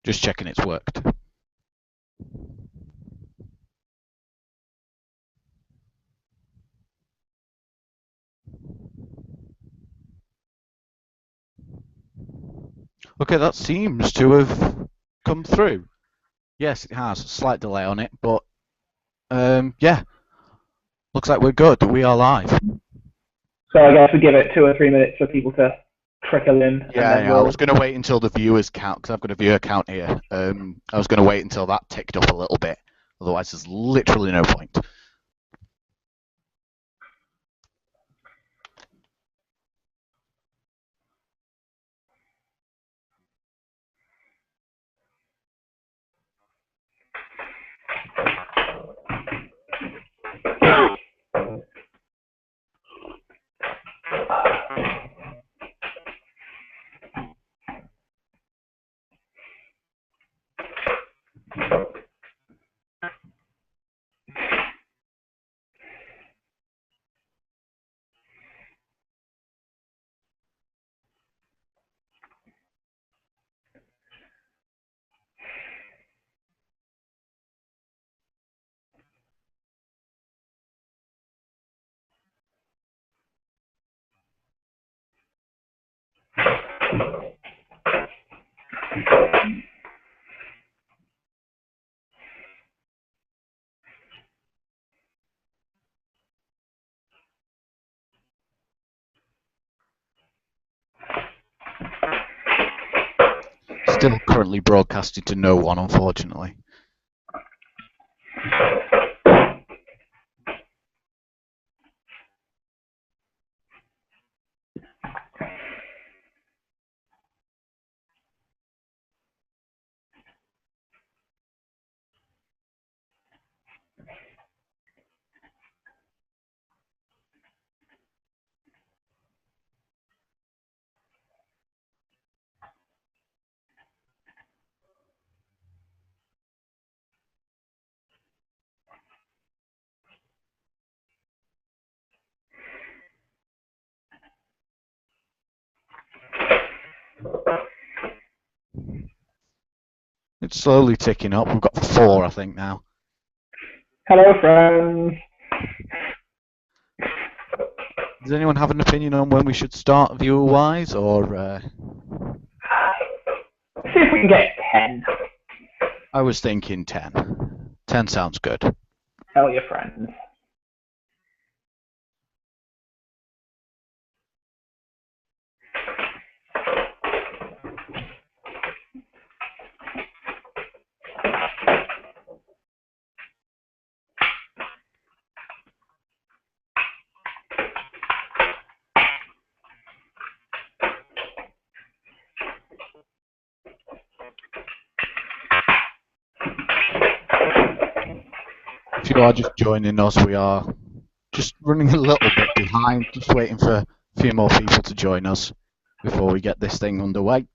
Just checking it's worked. Okay, that seems to have come through. Yes, it has. A slight delay on it, but yeah, looks like we're good. We are live. So I guess we give it 2 or 3 minutes for people to trickle in. Yeah, I was going to wait until the viewers count, because I've got a viewer count here. I was going to wait until that ticked up a little bit. Otherwise, there's literally no point. Still currently broadcasted to no one, unfortunately. It's slowly ticking up. We've got 4, I think, now. Hello, friends. Does anyone have an opinion on when we should start viewer-wise, or? See if we can get 10. I was thinking 10. 10 sounds good. Tell your friends. If you are just joining us, we are just running a little bit behind, just waiting for a few more people to join us before we get this thing underway.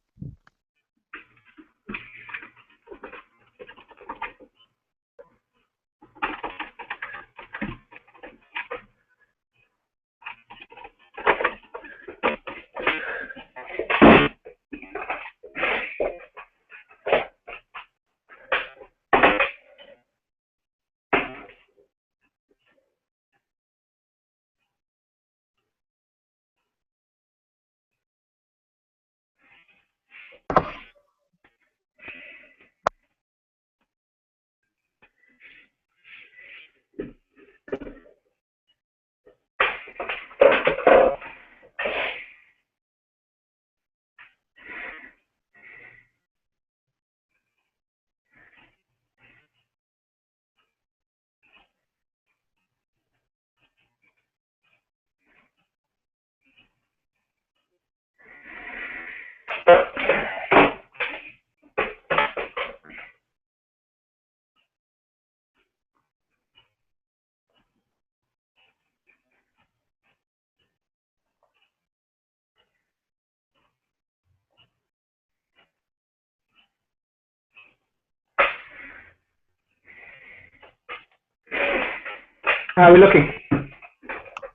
How are we looking?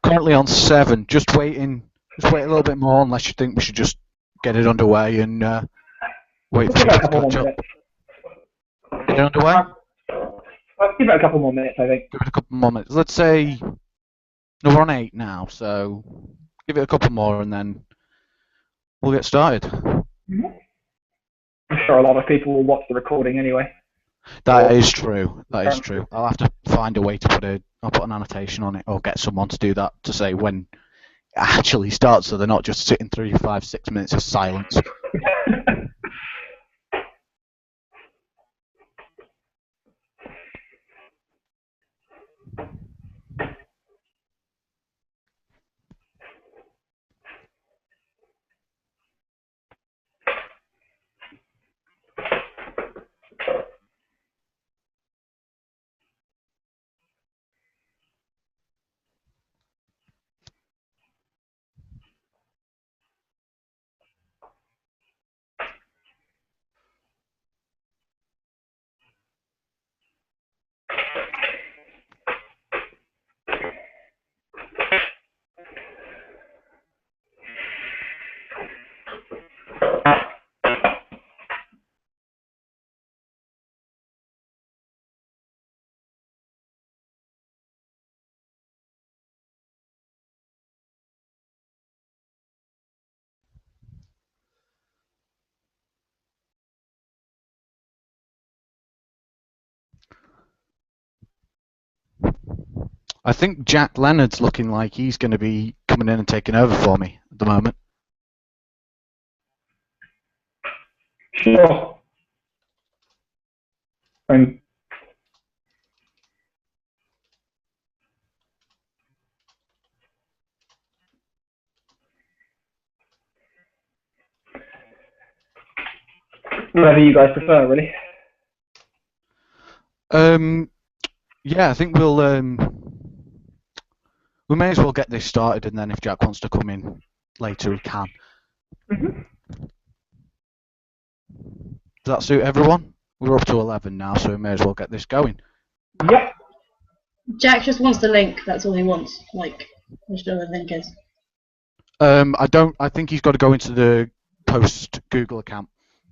Currently on 7, just waiting just wait a little bit more, unless you think we should just get it underway and wait for Give it a people to couple more catch up. minutes. Get it underway? Let's give it a couple more minutes, I think. Give it a couple more minutes. Let's say no, we're on 8 now, so give it a couple more and then we'll get started. Mm-hmm. I'm sure a lot of people will watch the recording anyway. That is true. That is true. I'll have to find a way to I'll put an annotation on it or get someone to do that to say when it actually starts, so they're not just sitting through 5, 6 minutes of silence. I think Jack Leonard's looking like he's going to be coming in and taking over for me at the moment. Sure. And whatever you guys prefer, really. Yeah, I think we may as well get this started, and then if Jack wants to come in later, he can. Mm-hmm. Does that suit everyone? We're up to 11 now, so we may as well get this going. Yep. Jack just wants the link. That's all he wants. Like, whichever the link is. I think he's got to go into the post Google account.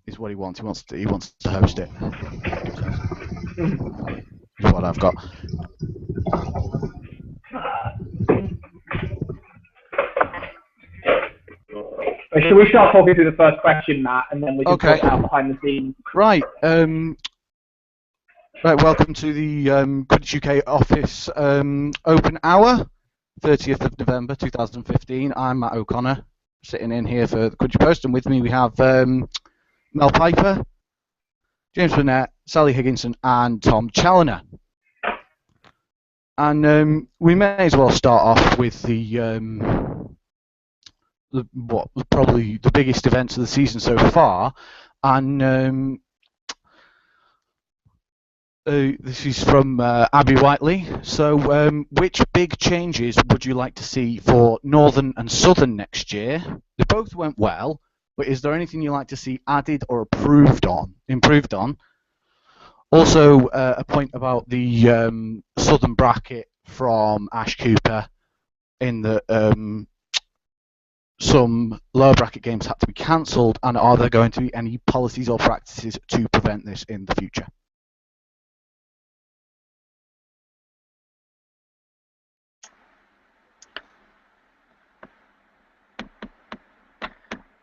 Is what he wants. He wants to host it. Is what I've got. Should we start talking through the first question, Matt, and then we can talk out behind the scenes? Right. Right. Welcome to the QuidditchUK office open hour, 30th of November 2015. I'm Matt O'Connor, sitting in here for the Quidditch Post, and with me we have Mel Piper, James Burnett, Sally Higginson, and Tom Challoner. And we may as well start off with probably the biggest events of the season so far, and this is from Abby Whiteley. So, which big changes would you like to see for Northern and Southern next year? They both went well, but is there anything you'd like to see added or improved on? Also, a point about the Southern bracket from Ash Cooper, in that some lower bracket games had to be cancelled, and are there going to be any policies or practices to prevent this in the future?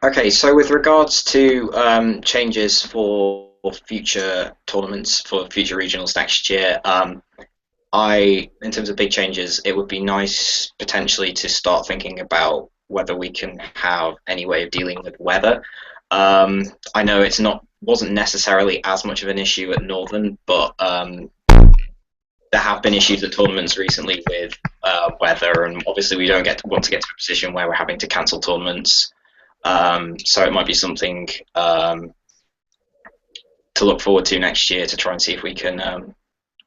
Okay, so with regards to changes for future tournaments, for future regionals next year, in terms of big changes, it would be nice potentially to start thinking about whether we can have any way of dealing with weather. I know wasn't necessarily as much of an issue at Northern, but there have been issues at tournaments recently with weather, and obviously we don't want to get to a position where we're having to cancel tournaments. So it might be something to look forward to next year, to try and see if we can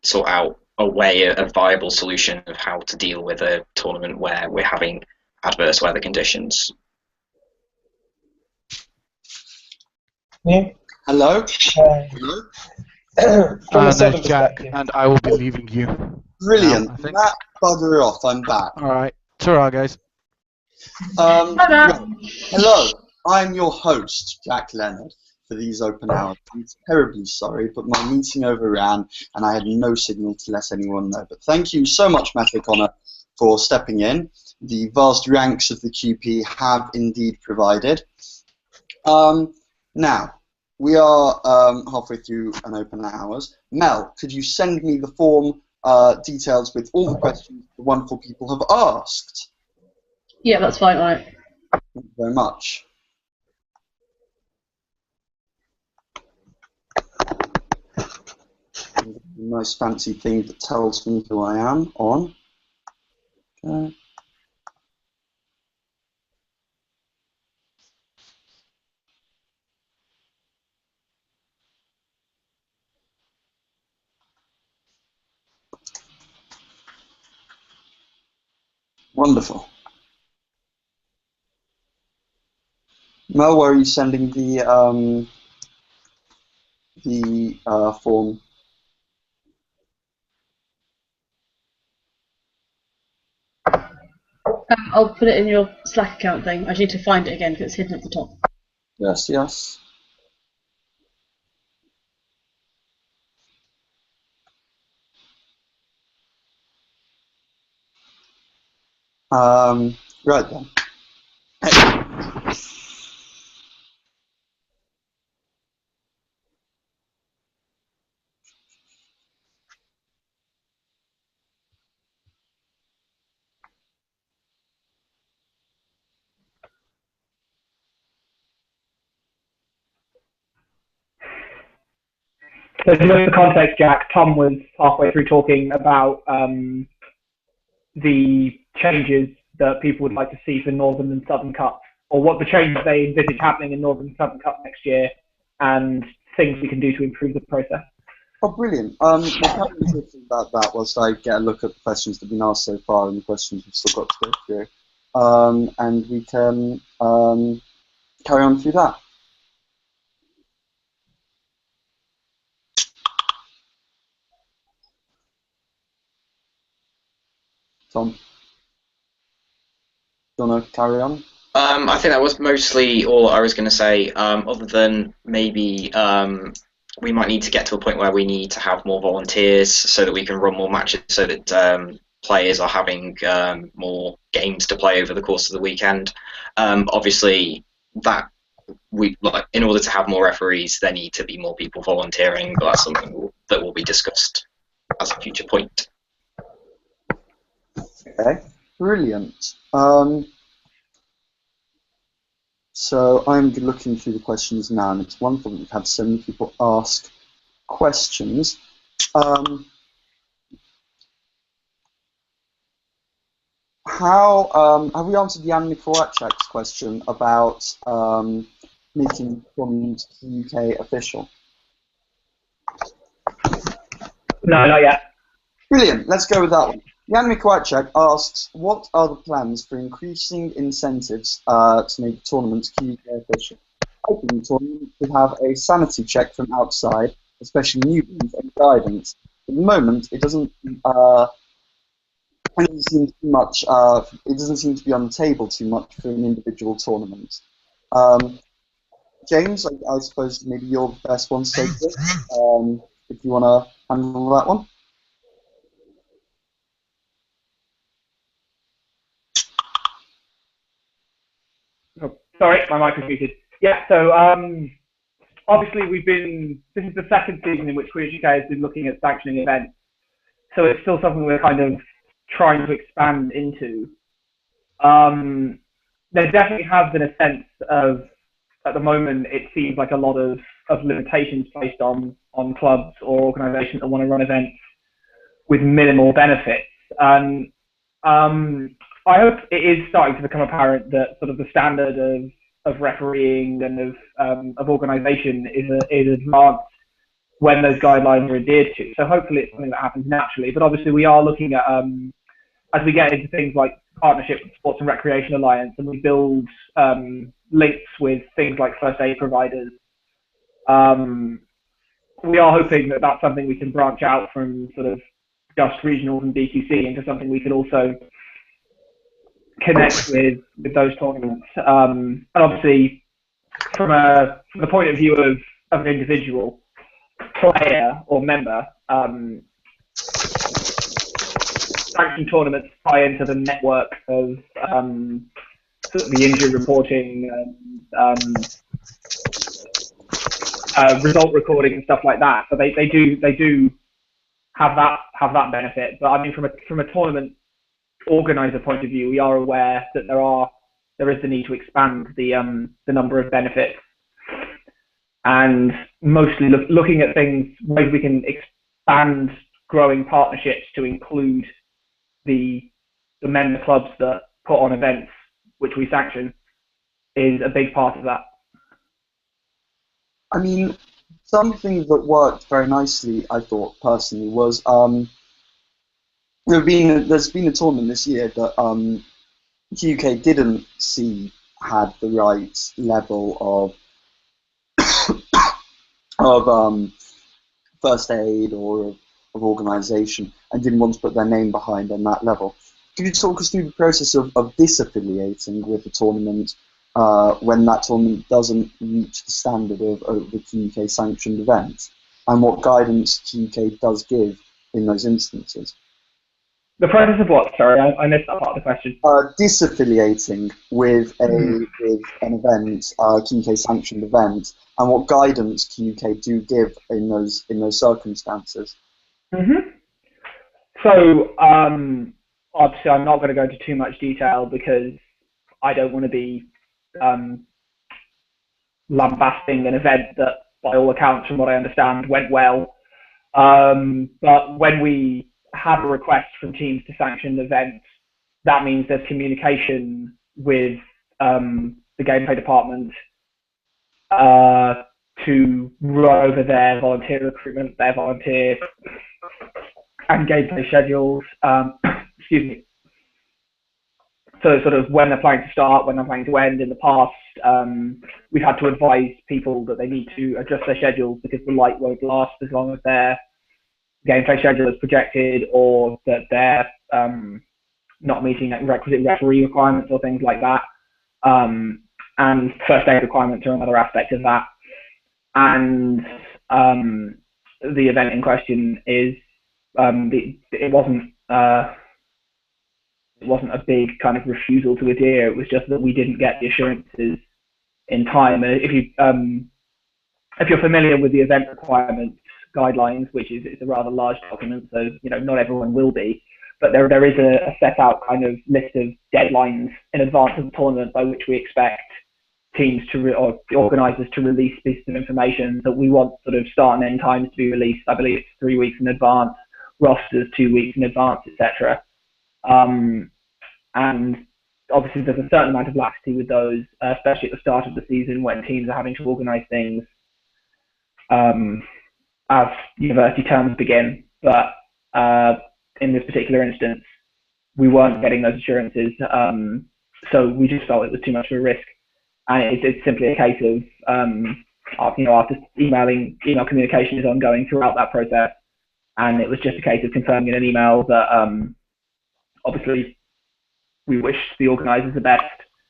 sort out a viable solution of how to deal with a tournament where we're having adverse weather conditions. Yeah. Hello. Hello. And there's Jack, and I will be leaving you. Brilliant. Now, I think. Matt, bugger off. I'm back. All right. Ta-ra, guys. Hi, Matt. Right. Hello, I'm your host, Jack Leonard, for these open hours. I'm terribly sorry, but my meeting overran and I had no signal to let anyone know. But thank you so much, Matt O'Connor, for stepping in. The vast ranks of the QP have indeed provided. Now, we are halfway through an open hours. Mel, could you send me the form details with all the questions the wonderful people have asked? Yeah, that's fine. All right. Thank you very much. A nice fancy thing that tells me who I am on. Okay. Wonderful. Mel, where are you sending the form? I'll put it in your Slack account thing. I just need to find it again because it's hidden at the top. Yes, yes. Right then. So to look at the context, Jack, Tom was halfway through talking about the changes that people would like to see for Northern and Southern Cup, or what the changes they envisage happening in Northern and Southern Cup next year, and things we can do to improve the process. Oh, brilliant. We'll carry on talking about that whilst I get a look at the questions that have been asked so far and the questions we've still got to go through. And we can carry on through that. Tom, do you want to carry on? I think that was mostly all I was going to say, other than maybe we might need to get to a point where we need to have more volunteers so that we can run more matches, so that players are having more games to play over the course of the weekend. Obviously, that in order to have more referees, there need to be more people volunteering, but that's something that will be discussed as a future point. Okay, brilliant. So I'm looking through the questions now, and it's wonderful that we've had so many people ask questions. Have we answered Jan Mikowacek's question about making tournaments UK official? No, not yet. Brilliant, let's go with that one. Jan Mikowacek asks, what are the plans for increasing incentives to make tournaments QK official? I think the tournament should have a sanity check from outside, especially newbies, and guidance. At the moment, it doesn't seem too much. It doesn't seem to be on the table too much for an individual tournament. James, I suppose maybe you're the best one to take this. If you want to handle that one. Oh, sorry, my mic was muted. Yeah, so obviously this is the second season in which QuidditchUK has been looking at sanctioning events. So it's still something we're kind of trying to expand into. There definitely has been a sense of, at the moment, it seems like a lot of limitations placed on clubs or organisations that want to run events with minimal benefits. And I hope it is starting to become apparent that sort of the standard of refereeing and of organisation is advanced when those guidelines are adhered to. So hopefully it's something that happens naturally. But obviously we are looking at, as we get into things like partnership with Sports and Recreation Alliance, and we build links with things like first aid providers, we are hoping that that's something we can branch out from sort of just regionals and DQC into something we could also connect with those tournaments. And obviously, from the point of view of an individual player or member, sanctioned tournaments tie into the network of sort of the injury reporting, result recording and stuff like that. So they do have that benefit. But I mean, from a tournament organizer point of view, we are aware that there is the need to expand the number of benefits, and mostly looking at ways we can expand growing partnerships to include the member clubs that put on events which we sanction is a big part of that. I mean, something that worked very nicely, I thought personally, was there's been a tournament this year that QUK didn't see had the right level of first aid or of organisation and didn't want to put their name behind on that level. Could you talk us through the process of disaffiliating with the tournament when that tournament doesn't reach the standard of the QUK sanctioned event, and what guidance QUK does give in those instances? The process of what? Sorry, I missed that part of the question. Disaffiliating with an event, QUK sanctioned event, and what guidance QUK do give in those circumstances. Mm-hmm. So obviously, I'm not going to go into too much detail because I don't want to be lambasting an event that, by all accounts, from what I understand, went well. But when we have a request from teams to sanction events, that means there's communication with the gameplay department to run over their volunteer recruitment, their volunteer and gameplay schedules. Excuse me. So sort of when they're planning to start, when they're planning to end. In the past, we've had to advise people that they need to adjust their schedules because the light won't last as long as their gameplay schedule is projected, or that they're not meeting requisite referee requirements or things like that. And first aid requirements are another aspect of that. And the event in question is it wasn't a big kind of refusal to adhere. It was just that we didn't get the assurances in time. If you're familiar with the event requirements guidelines, which is it's a rather large document, so not everyone will be, but there is a set out kind of list of deadlines in advance of the tournament by which we expect teams or the organisers to release pieces of information that we want sort of start and end times to be released. I believe it's 3 weeks in advance, rosters 2 weeks in advance, etc. And obviously there's a certain amount of laxity with those, especially at the start of the season when teams are having to organise things as university terms begin. But in this particular instance, we weren't getting those assurances, so we just felt it was too much of a risk. And it's simply a case of, after email communication is ongoing throughout that process, and it was just a case of confirming in an email that obviously we wish the organisers the best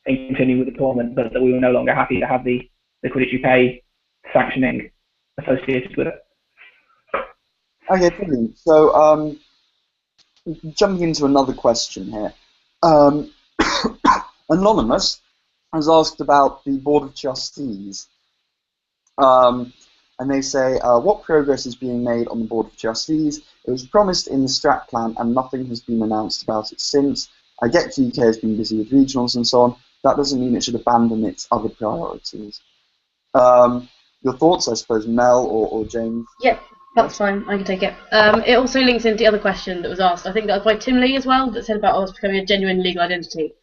in continuing with the tournament, but that we were no longer happy to have the QuidditchUK sanctioning associated with it. Okay, brilliant. So, jumping into another question here. Anonymous has asked about the Board of Trustees. And they say, what progress is being made on the Board of Trustees? It was promised in the strat plan and nothing has been announced about it since. I get QUK has been busy with regionals and so on. That doesn't mean it should abandon its other priorities. Your thoughts, I suppose, Mel or James? Yep, that's fine. I can take it. It also links into the other question that was asked. I think that was by Tim Lee as well, that said about us becoming a genuine legal identity,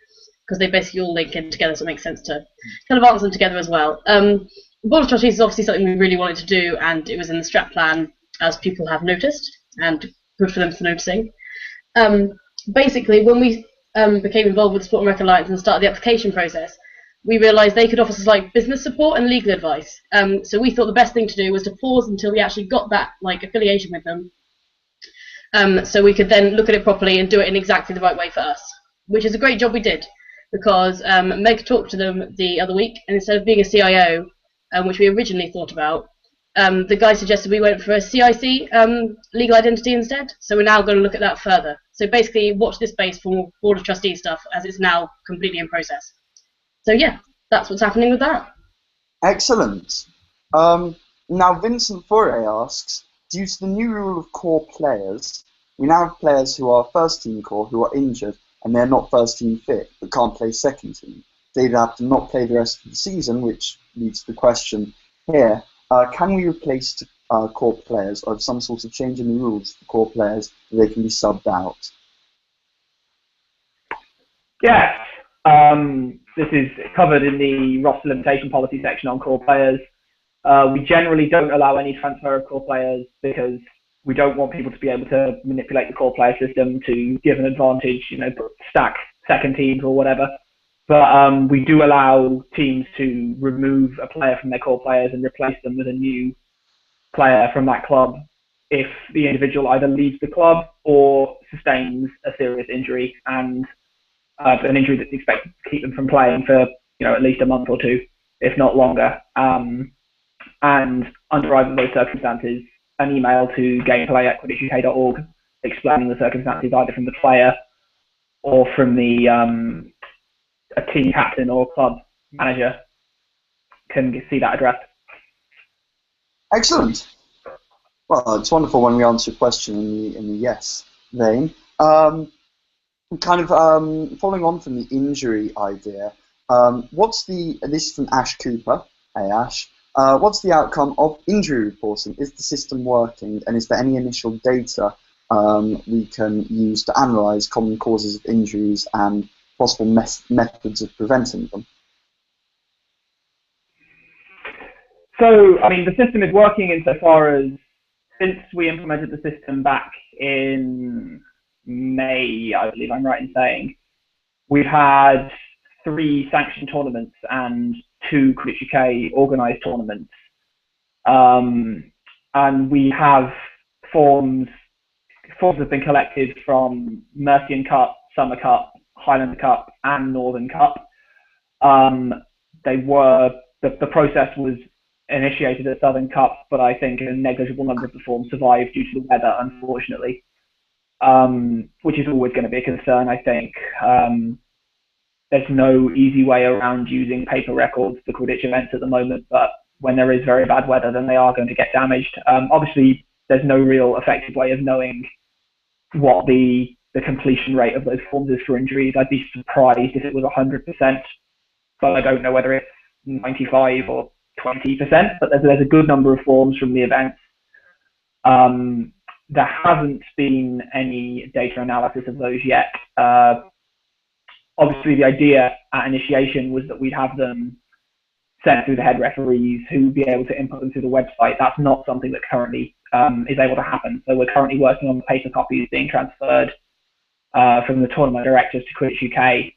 because they basically all link in together, so it makes sense to kind of answer them together as well. The Board of Trustees is obviously something we really wanted to do, and it was in the strat plan, as people have noticed, and good for them for noticing. Basically, when we became involved with the Sport and Rec Alliance and started the application process, we realised they could offer us like business support and legal advice. So we thought the best thing to do was to pause until we actually got that affiliation with them, so we could then look at it properly and do it in exactly the right way for us, which is a great job we did. because Meg talked to them the other week, and instead of being a CIO, which we originally thought about, the guy suggested we went for a CIC legal identity instead. So we're now going to look at that further. So basically, watch this space for more Board of Trustees stuff, as it's now completely in process. So yeah, that's what's happening with that. Excellent. Now Vincent Foray asks, due to the new rule of core players, we now have players who are first team core who are injured and they're not first team fit but can't play second team. They either have to not play the rest of the season, which leads to the question here, can we replace core players or have some sort of change in the rules for core players that they can be subbed out? Yes. This is covered in the roster limitation policy section on core players. We generally don't allow any transfer of core players because we don't want people to be able to manipulate the core player system to give an advantage, stack second teams or whatever. But we do allow teams to remove a player from their core players and replace them with a new player from that club if the individual either leaves the club or sustains a serious injury, and an injury that's expected to keep them from playing for at least a month or two, if not longer. And under either of those circumstances, an email to gameplay@QuidditchUK.org explaining the circumstances either from the player or from the a team captain or club manager can see that addressed. Excellent. Well, it's wonderful when we answer a question in the yes vein. Following on from the injury idea, this is from Ash Cooper. Hey Ash. What's the outcome of injury reporting? Is the system working, and is there any initial data we can use to analyse common causes of injuries and possible methods of preventing them? So, the system is working insofar as since we implemented the system back in May, I believe I'm right in saying, we've had 3 sanctioned tournaments and 2 QuidditchUK organised tournaments. And we have forms have been collected from Mercian Cup, Summer Cup, Highland Cup, and Northern Cup. The process was initiated at Southern Cup, but I think a negligible number of the forms survived due to the weather, unfortunately, which is always going to be a concern, I think. There's no easy way around using paper records for Quidditch events at the moment, but when there is very bad weather, then they are going to get damaged. Obviously, there's no real effective way of knowing what the completion rate of those forms is for injuries. I'd be surprised if it was 100%, but I don't know whether it's 95 or 20%, but there's a good number of forms from the events. There hasn't been any data analysis of those yet. Obviously, the idea at initiation was that we'd have them sent through the head referees who would be able to input them through the website. That's not something that currently is able to happen. So we're currently working on the paper copies being transferred from the tournament directors to QuidditchUK.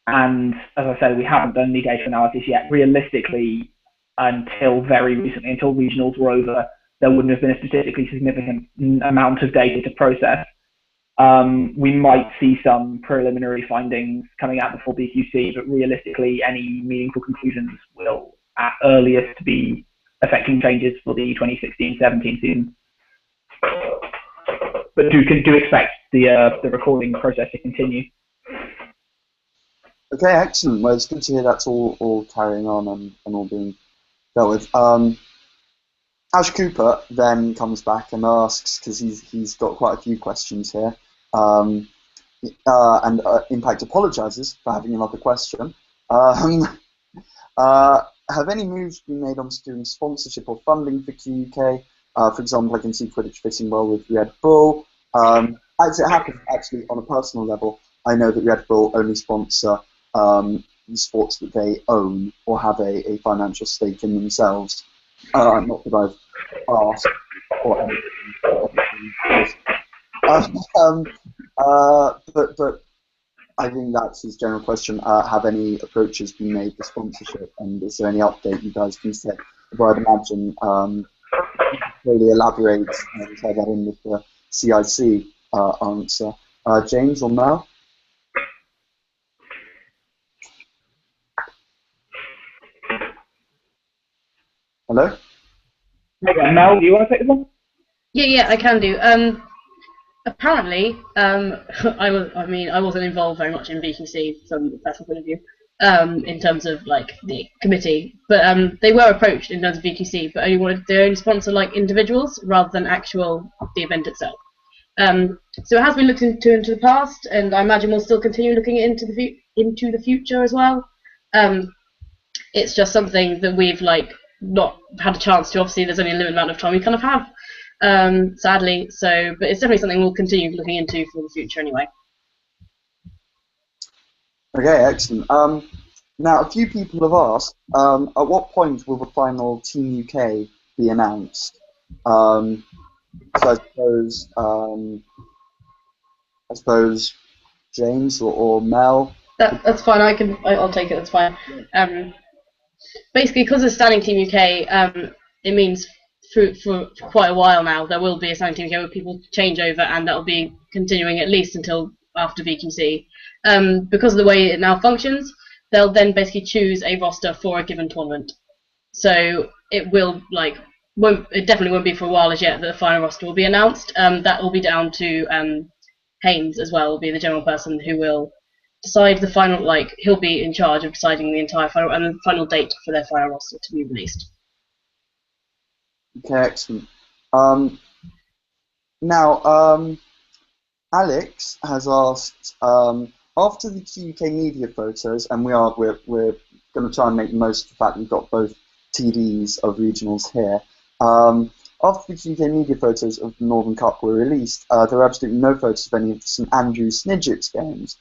And as I said, we haven't done any data analysis yet. Realistically, until very recently, until regionals were over, there wouldn't have been a statistically significant amount of data to process. We might see some preliminary findings coming out before BQC, but realistically, any meaningful conclusions will, at earliest, be affecting changes for the 2016-17 season. But do expect the recording process to continue. Okay, excellent. Well, it's good to hear that's all carrying on and all being dealt with. Ash Cooper then comes back and asks, because he's got quite a few questions here, and Impact apologises for having another question. Have any moves been made on securing sponsorship or funding for QUK? For example, I can see Quidditch fitting well with Red Bull. As it happens, actually, on a personal level, I know that Red Bull only sponsor the sports that they own or have a financial stake in themselves. Not that I've asked or anything. But I think that's his general question. Have any approaches been made for sponsorship, and is there any update you guys can say? But I'd imagine you could really elaborate and tie that in with the CIC answer. James or Mel? Hello? Okay, Mel, do you want to take this one? Yeah, I can do. Apparently, I wasn't involved very much in VQC from a personal point of view, in terms of like the committee, but they were approached in terms of VQC, but they only sponsor like individuals rather than the event itself. So it has been looked into the past, and I imagine we'll still continue looking into the future as well. It's just something that we've like not had a chance to. Obviously, there's only a limited amount of time we kind of have, sadly. So, but it's definitely something we'll continue looking into for the future anyway. Okay, excellent. Now, a few people have asked, at what point will the final Team UK be announced? So I suppose James or Mel. That's fine. I'll take it. That's fine. Basically, because of Standing Team UK, it means for quite a while now there will be a Standing Team UK where people change over, and that will be continuing at least until after VQC. Because of the way it now functions, they'll then basically choose a roster for a given tournament. So it will it definitely won't be for a while as yet that the final roster will be announced. That will be down to Haynes as well. Will be the general person who will decide the final. He'll be in charge of deciding the entire final and the final date for their final roster to be released. Okay, excellent. Now, Alex has asked, after the QUK media photos, and we're going to try and make the most of the fact that we've got both TDs of regionals here. After the QUK media photos of the Northern Cup were released, there are absolutely no photos of any of the St Andrews Snidgets games.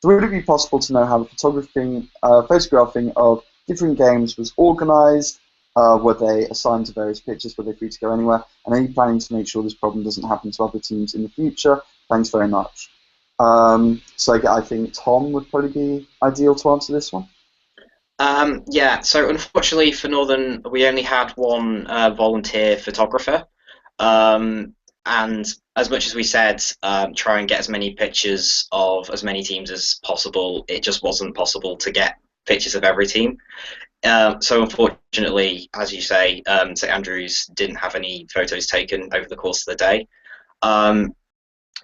So would it be possible to know how the photographing of different games was organised? Were they assigned to various pitches? Were they free to go anywhere? And are you planning to make sure this problem doesn't happen to other teams in the future? Thanks very much. So I think Tom would probably be ideal to answer this one. Yeah, so unfortunately for Northern, we only had one volunteer photographer. And as much as we said, try and get as many pictures of as many teams as possible, it just wasn't possible to get pictures of every team. So unfortunately, as you say, St Andrews didn't have any photos taken over the course of the day.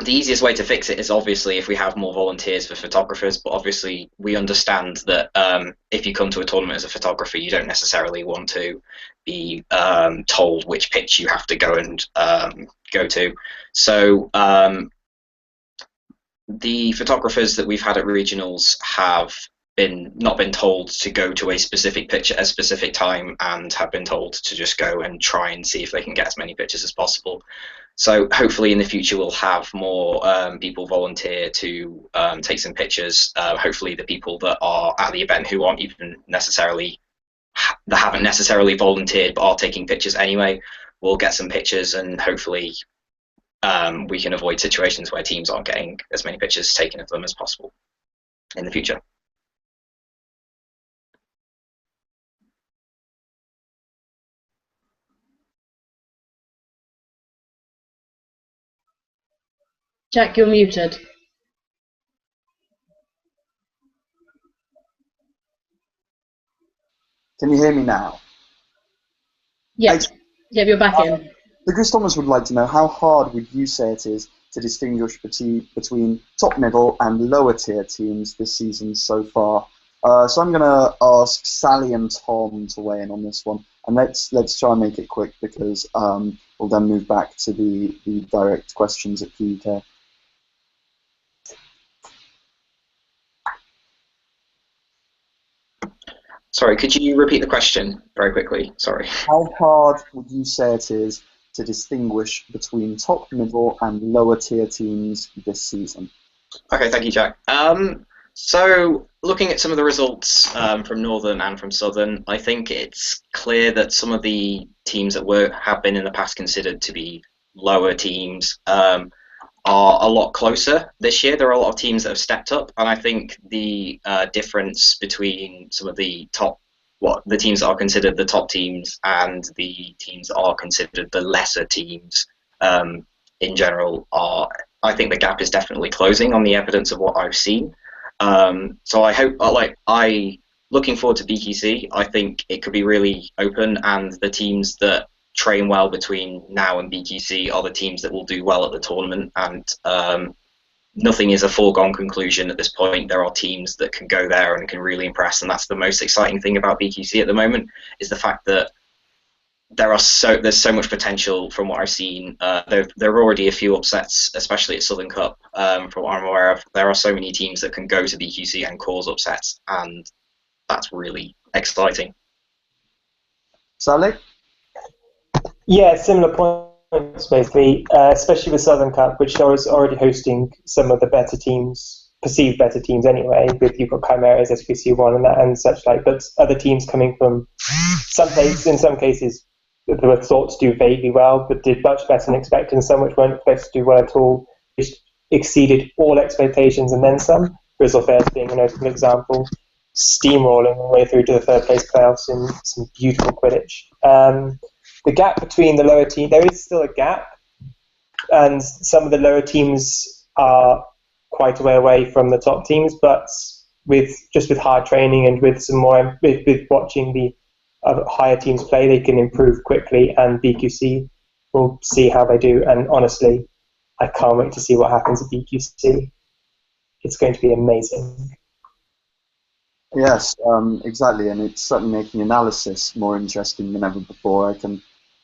The easiest way to fix it is obviously if we have more volunteers for photographers, but obviously we understand that if you come to a tournament as a photographer, you don't necessarily want to be told which pitch you have to go and go to. So the photographers that we've had at regionals have not been told to go to a specific pitch at a specific time, and have been told to just go and try and see if they can get as many pictures as possible. So hopefully in the future we'll have more people volunteer to take some pictures. Hopefully the people that are at the event who aren't even necessarily, that haven't necessarily volunteered but are taking pictures anyway, will get some pictures, and hopefully we can avoid situations where teams aren't getting as many pictures taken of them as possible in the future. Jack, you're muted. Can you hear me now? Yes. Yeah, you're back in. Chris Thomas would like to know, how hard would you say it is to distinguish between top, middle and lower tier teams this season so far? So I'm going to ask Sally and Tom to weigh in on this one, and let's try and make it quick, because we'll then move back to the direct questions at QUK. Sorry, could you repeat the question very quickly? Sorry. How hard would you say it is to distinguish between top, middle and lower tier teams this season? Okay, thank you, Jack. So looking at some of the results from Northern and from Southern, I think it's clear that some of the teams that have been in the past considered to be lower teams are a lot closer this year. There are a lot of teams that have stepped up, and I think the difference between some of the the teams that are considered the top teams and the teams that are considered the lesser teams in general I think the gap is definitely closing on the evidence of what I've seen. So I hope, looking forward to BQC. I think it could be really open, and the teams that train well between now and BQC are the teams that will do well at the tournament, and nothing is a foregone conclusion at this point. There are teams that can go there and can really impress, and that's the most exciting thing about BQC at the moment, is the fact that there's so much potential from what I've seen. There are already a few upsets, especially at Southern Cup, from what I'm aware of. There are so many teams that can go to BQC and cause upsets, and that's really exciting. Sally? Yeah, similar points basically, especially with Southern Cup, which is already hosting some of the better teams, perceived better teams anyway. With you've got Chimeras, SPC1, and that and such like, but other teams coming from in some cases that were thought to do vaguely well, but did much better than expected, and some which weren't supposed to do well at all, which exceeded all expectations and then some. Grizzle Fairs being a notable example, steamrolling all the way through to the third place playoffs in some beautiful Quidditch. The gap between the lower team, there is still a gap, and some of the lower teams are quite a way away from the top teams, but with hard training and with some more with watching the higher teams play, they can improve quickly, and BQC will see how they do. And honestly, I can't wait to see what happens at BQC. It's going to be amazing. Yes, exactly, and it's certainly making analysis more interesting than ever before. I can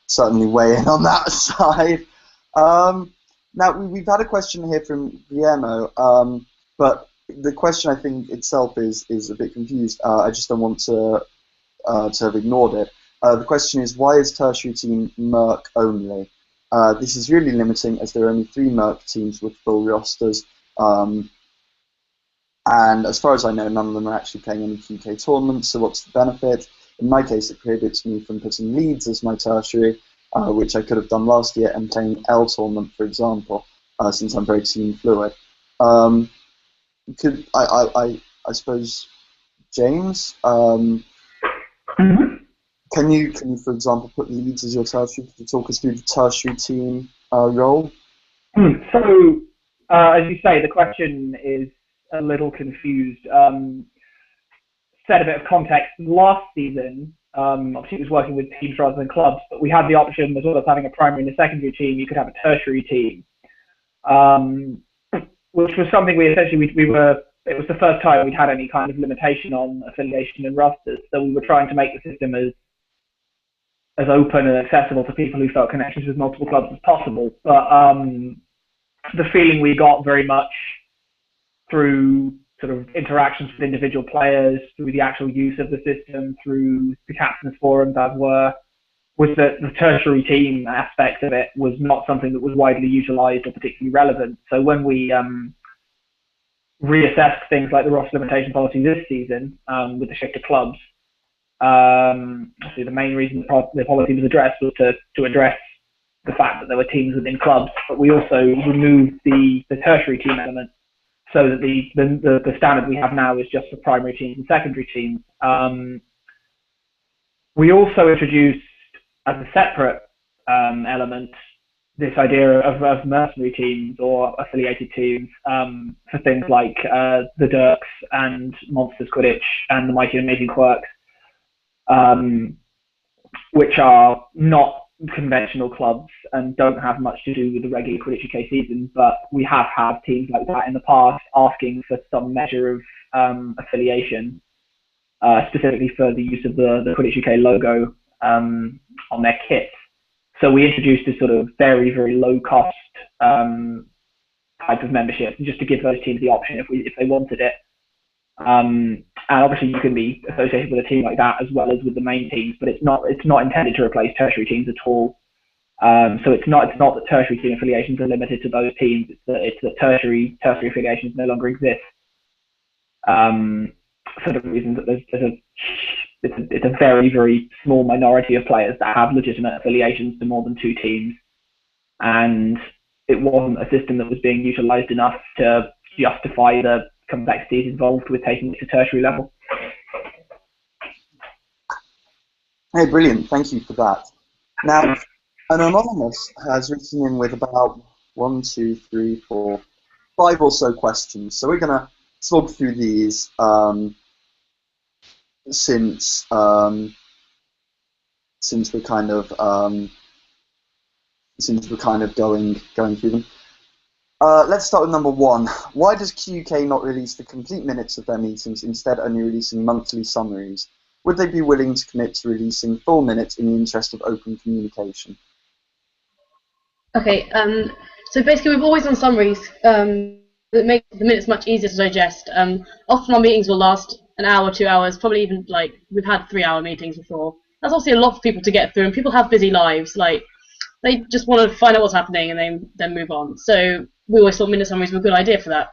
certainly weigh in on that side. Now, we've had a question here from Guillermo, but the question I think itself is a bit confused. I just don't want to have ignored it. The question is, why is tertiary team Merc only? This is really limiting, as there are only 3 Merc teams with full rosters, and as far as I know, none of them are actually playing any QK tournaments, so what's the benefit? In my case, it prohibits me from putting Leeds as my tertiary, which I could have done last year, and playing L tournament, for example, since I'm very team fluid. I suppose, James, can you, for example, put Leeds as your tertiary? Could you talk us through the tertiary team role? So, as you say, the question is a little confused. Set a bit of context. Last season, obviously it was working with teams rather than clubs, but we had the option, as well as having a primary and a secondary team, you could have a tertiary team, which was something we essentially, it was the first time we'd had any kind of limitation on affiliation and rosters, so we were trying to make the system as open and accessible to people who felt connections with multiple clubs as possible. But the feeling we got very much through sort of interactions with individual players, through the actual use of the system, through the captain's forums as were, was that the tertiary team aspect of it was not something that was widely utilised or particularly relevant. So when we reassessed things like the roster limitation policy this season with the shift to clubs, actually the main reason the policy was addressed was to address the fact that there were teams within clubs, but we also removed the tertiary team element, so that the standard we have now is just for primary teams and secondary teams. We also introduced as a separate element this idea of mercenary teams or affiliated teams for things like the Dirks and Monsters Quidditch and the Mighty and Amazing Quirks, which are not conventional clubs and don't have much to do with the regular QuidditchUK season, but we have had teams like that in the past asking for some measure of affiliation, specifically for the use of the QuidditchUK logo on their kit. So we introduced this sort of very, very low cost type of membership, just to give those teams the option if they wanted it. And obviously you can be associated with a team like that as well as with the main teams, but it's not intended to replace tertiary teams at all. So it's not that tertiary team affiliations are limited to those teams. It's that tertiary affiliations no longer exist for the reason that it's a very, very small minority of players that have legitimate affiliations to more than 2 teams, and it wasn't a system that was being utilised enough to justify the complexities involved with taking it to tertiary level. Hey, brilliant. Thank you for that. Now, an anonymous has written in with about 1, 2, 3, 4, 5 or so questions. So we're going to slog through these since since we're kind of going through them. Let's start with number one. Why does QUK not release the complete minutes of their meetings, instead only releasing monthly summaries? Would they be willing to commit to releasing full minutes in the interest of open communication? Okay, so basically we've always done summaries that make the minutes much easier to digest. Often our meetings will last an hour, 2 hours, probably even, like, we've had 3-hour meetings before. That's obviously a lot for people to get through, and people have busy lives. Like, they just want to find out what's happening and then move on. So we always thought minute summaries were a good idea for that.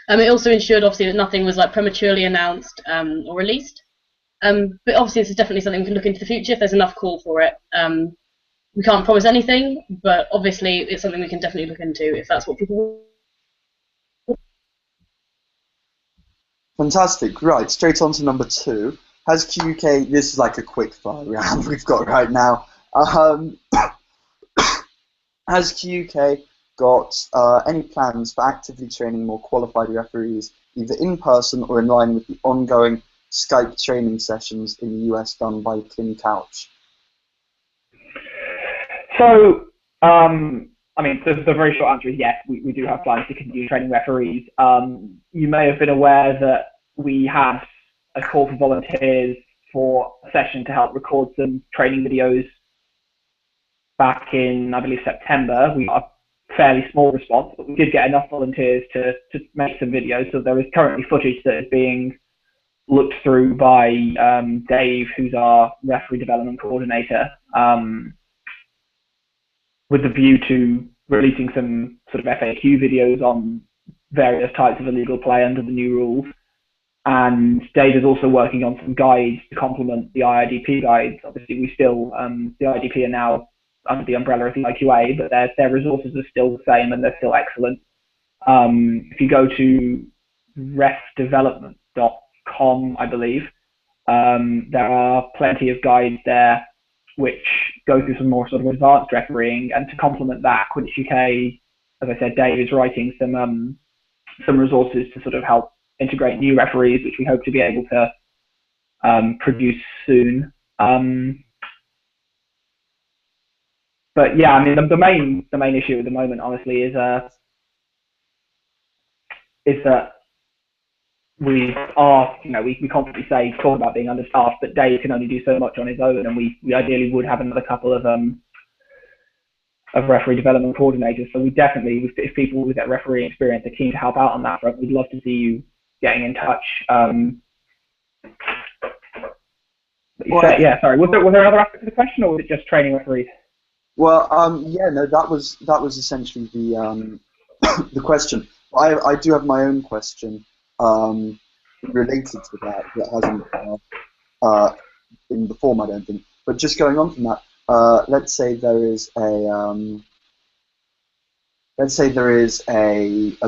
It also ensured, obviously, that nothing was, like, prematurely announced or released. But obviously this is definitely something we can look into the future if there's enough call for it. We can't promise anything, but obviously it's something we can definitely look into if that's what people want. Fantastic. Right, straight on to number two. Has QUK, this is like a quick fire round we've got right now. Has QUK got any plans for actively training more qualified referees, either in person or in line with the ongoing Skype training sessions in the US done by Kim Couch? So, I mean, the very short answer is yes, we do have plans to continue training referees. You may have been aware that we had a call for volunteers for a session to help record some training videos back in, I believe, September. We got a fairly small response, but we did get enough volunteers to make some videos. So there is currently footage that is being looked through by Dave, who's our referee development coordinator, with the view to releasing some sort of FAQ videos on various types of illegal play under the new rules. And Dave is also working on some guides to complement the IIDP guides. Obviously, we still, the IIDP are now under the umbrella of the IQA, but their resources are still the same and they're still excellent. If you go to refdevelopment.com, I believe, there are plenty of guides there which go through some more sort of advanced refereeing, and to complement that, QuidditchUK, as I said, Dave is writing some resources to sort of help integrate new referees, which we hope to be able to produce soon. But yeah, I mean, the main issue at the moment, honestly, is that we are, we constantly talk about being understaffed, but Dave can only do so much on his own, and we ideally would have another couple of referee development coordinators. So we definitely, if people with that referee experience are keen to help out on that front, we'd love to see you getting in touch. Yeah, sorry. Was there another aspect of the question, or was it just training referees? Well, yeah, no, that was essentially the the question. I do have my own question related to that hasn't in the form, I don't think. But just going on from that, let's say there is a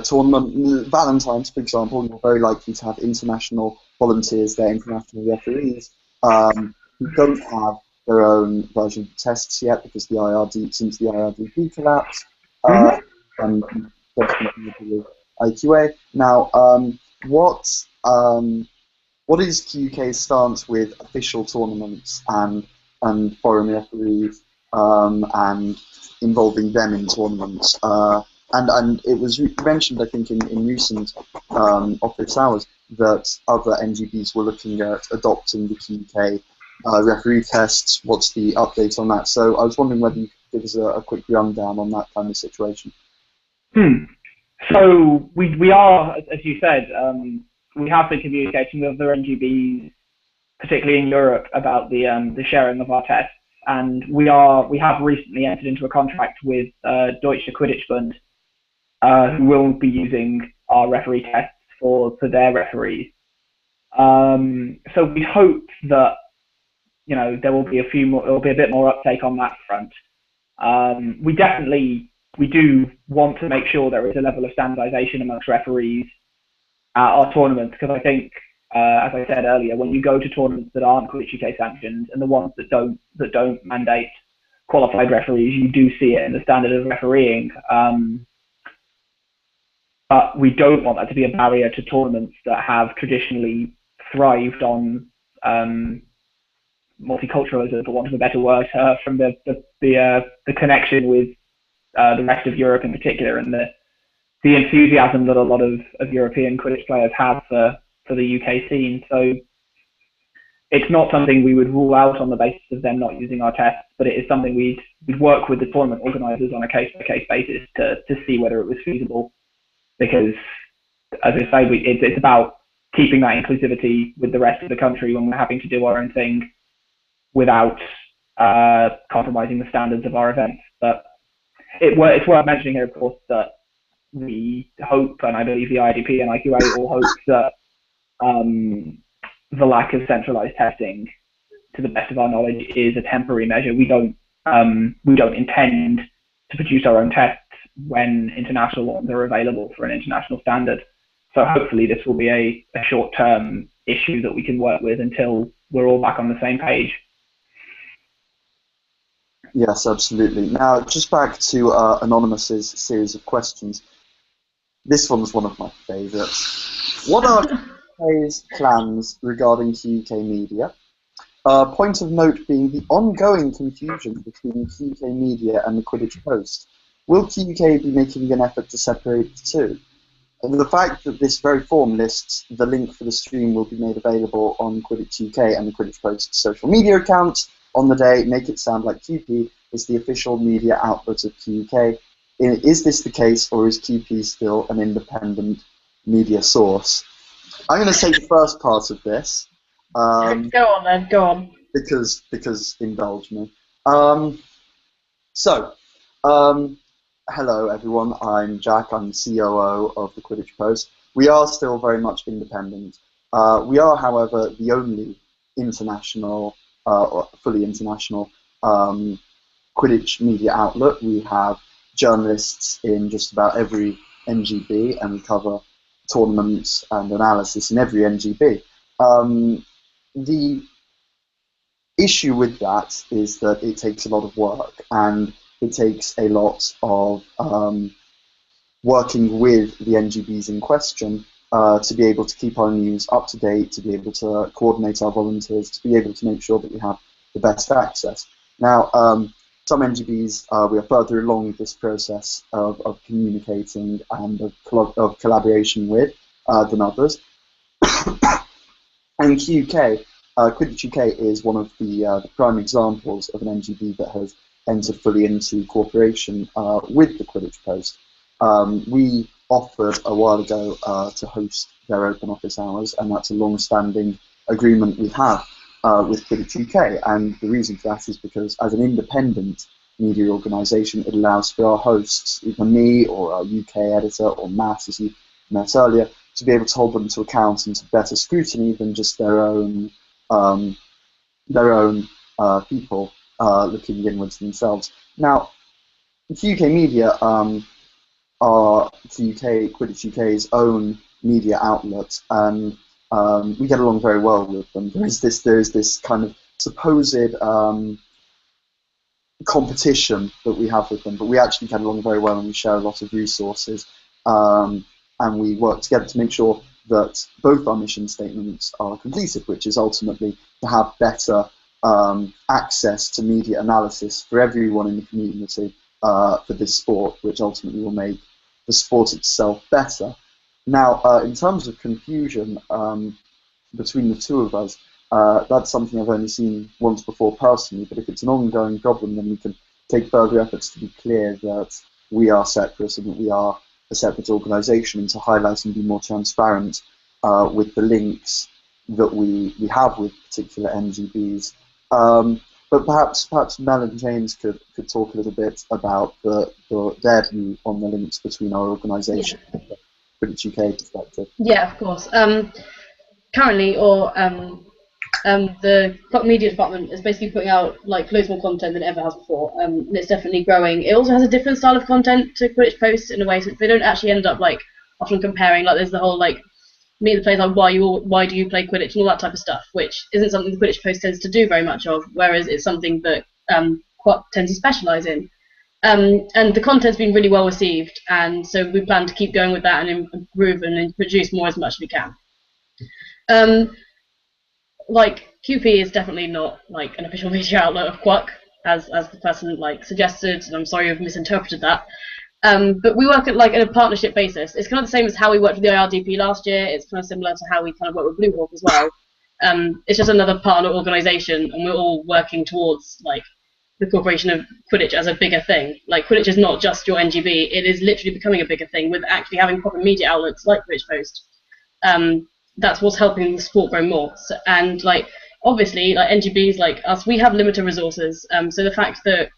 tournament, Valentine's, for example. You're very likely to have international volunteers there, international referees who don't have their own version of the tests yet because since the IRDP collapsed, and subsequently IQA. Now, what is QUK's stance with official tournaments and foreign referees and involving them in tournaments? And it was mentioned, I think, in recent office hours that other NGBs were looking at adopting the QUK referee tests. What's the update on that? So I was wondering whether you could give us a quick rundown on that kind of situation. So we are, as you said, we have been communicating with other NGBs, particularly in Europe, about the sharing of our tests, and we have recently entered into a contract with Deutsche QuidditchBund, who will be using our referee tests for their referees. So we hope that there will be a bit more uptake on that front. We do want to make sure there is a level of standardization amongst referees at our tournaments, because I think, as I said earlier, when you go to tournaments that aren't QuidditchUK sanctioned and the ones that don't mandate qualified referees, you do see it in the standard of refereeing. But we don't want that to be a barrier to tournaments that have traditionally thrived on multiculturalism, for want of a better word, from the connection with the rest of Europe in particular, and the enthusiasm that a lot of European Quidditch players have for the UK scene. So it's not something we would rule out on the basis of them not using our tests, but it is something we'd work with the tournament organisers on a case-by-case basis to see whether it was feasible. Because, as I say, it's about keeping that inclusivity with the rest of the country when we're having to do our own thing without compromising the standards of our events. But it's worth mentioning here, of course, that we hope, and I believe the IDP and IQA all hope, that the lack of centralised testing, to the best of our knowledge, is a temporary measure. We don't intend to produce our own tests when international ones are available for an international standard. So hopefully this will be a short-term issue that we can work with until we're all back on the same page. Yes, absolutely. Now, just back to Anonymous's series of questions. This one's one of my favourites. What are QUK's plans regarding QUK media? Point of note being the ongoing confusion between QUK media and the Quidditch Post. Will QUK be making an effort to separate the two? And the fact that this very form lists the link for the stream will be made available on QuidditchUK and the Quidditch Post social media accounts on the day make it sound like QP is the official media outlet of QUK. Is this the case, or is QP still an independent media source? I'm going to take the first part of this. Go on then, go on. Because indulge me. Hello everyone, I'm Jack, I'm the COO of the Quidditch Post. We are still very much independent. We are, however, the only international, or fully international Quidditch media outlet. We have journalists in just about every NGB, and we cover tournaments and analysis in every NGB. The issue with that is that it takes a lot of work, and it takes a lot of working with the NGBs in question to be able to keep our news up to date, to be able to coordinate our volunteers, to be able to make sure that we have the best access. Now, some NGBs, we are further along this process of communicating and of collaboration with than others. And QUK, QuidditchUK is one of the prime examples of an NGB that has entered fully into cooperation with the Quidditch Post. We offered a while ago to host their open office hours, and that's a long-standing agreement we have with QuidditchUK. And the reason for that is because as an independent media organisation, it allows for our hosts, either me or our UK editor or Matt, as you met earlier, to be able to hold them to account and to better scrutiny than just their own people looking inwards themselves. Now, QUK media are QuidditchUK's own media outlet, and we get along very well with them. There is this kind of supposed competition that we have with them, but we actually get along very well, and we share a lot of resources, and we work together to make sure that both our mission statements are completed, which is ultimately to have better access to media analysis for everyone in the community for this sport, which ultimately will make the sport itself better. Now, in terms of confusion between the two of us, that's something I've only seen once before personally, but if it's an ongoing problem, then we can take further efforts to be clear that we are separate and that we are a separate organisation, and to highlight and be more transparent with the links that we have with particular NGBs. But perhaps Mel and James could talk a little bit about their view on the links between our organisation and the QuidditchUK perspective. Yeah, of course. Currently, the media department is basically putting out like loads more content than it ever has before, and it's definitely growing. It also has a different style of content to Quidditch Post in a way, so they don't actually end up like often comparing. Like there's the whole like meet the players, like why do you play Quidditch and all that type of stuff, which isn't something the Quidditch Post tends to do very much of, whereas it's something that Quack tends to specialise in. And the content's been really well received, and so we plan to keep going with that and improve and produce more as much as we can. like QP is definitely not like an official media outlet of QuidditchUK, as the person like suggested, and I'm sorry I've misinterpreted that. But we work at like in a partnership basis. It's kind of the same as how we worked with the IRDP last year. It's kind of similar to how we kind of work with Bluehawk as well. It's just another partner organisation, and we're all working towards like the corporation of Quidditch as a bigger thing. Like Quidditch is not just your NGB; it is literally becoming a bigger thing with actually having proper media outlets like Quidditch Post. That's what's helping the sport grow more. So, and like obviously, like NGBs like us, we have limited resources. So the fact that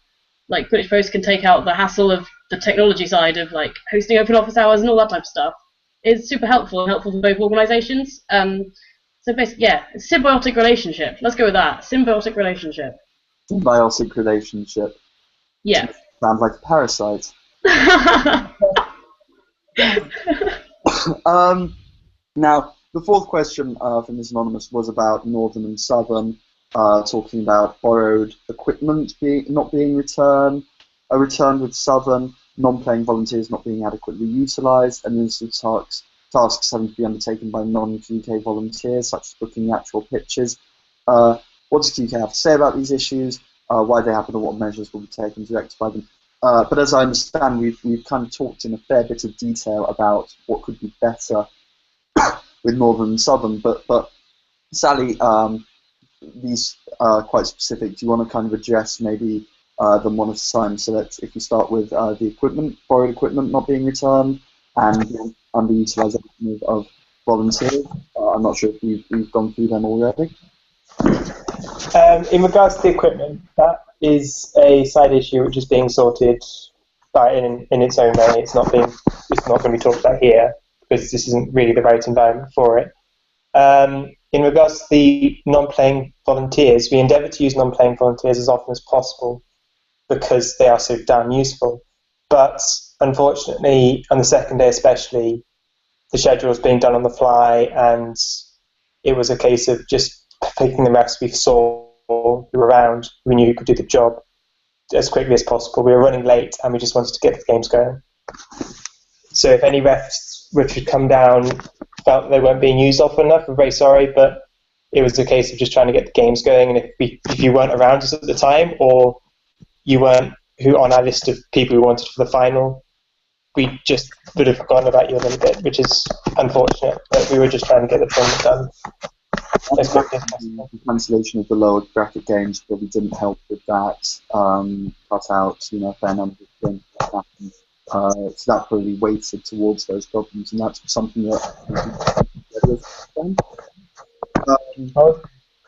like Quidditch Post can take out the hassle of the technology side of like hosting open office hours and all that type of stuff is super helpful and helpful for both organisations. So basically, yeah, it's a symbiotic relationship. Let's go with that. Symbiotic relationship. Symbiotic relationship. Yeah. Sounds like a parasite. Now, the fourth question from this anonymous was about Northern and Southern, talking about borrowed equipment not being returned with Southern, non-playing volunteers not being adequately utilised, and instance tasks having to be undertaken by non-QK volunteers, such as booking the actual pitches. What does QK have to say about these issues, why they happen, and what measures will be taken to rectify them? But as I understand, we've kind of talked in a fair bit of detail about what could be better with Northern and Southern, but Sally, these are quite specific. Do you want to kind of address maybe them one at a time? So that if you start with the borrowed equipment not being returned, and the underutilisation of volunteers. I'm not sure if we've gone through them already. In regards to the equipment, that is a side issue which is being sorted in its own way. It's not going to be talked about here, because this isn't really the right environment for it. In regards to the non-playing volunteers, we endeavour to use non-playing volunteers as often as possible because they are so damn useful. But unfortunately, on the second day especially, the schedule was being done on the fly, and it was a case of just picking the refs we saw who were around, we knew who could do the job as quickly as possible. We were running late, and we just wanted to get the games going. So if any refs which had come down felt they weren't being used often enough, we're very sorry, but it was a case of just trying to get the games going. And if you weren't around us at the time, or you weren't on our list of people we wanted for the final, we just would have forgotten about you a little bit, which is unfortunate. But we were just trying to get the tournament done as quickly as possible. The cancellation of the lower bracket games probably didn't help with that. Cut out, a fair number of games that happened. So that probably weighted towards those problems, and that's something that.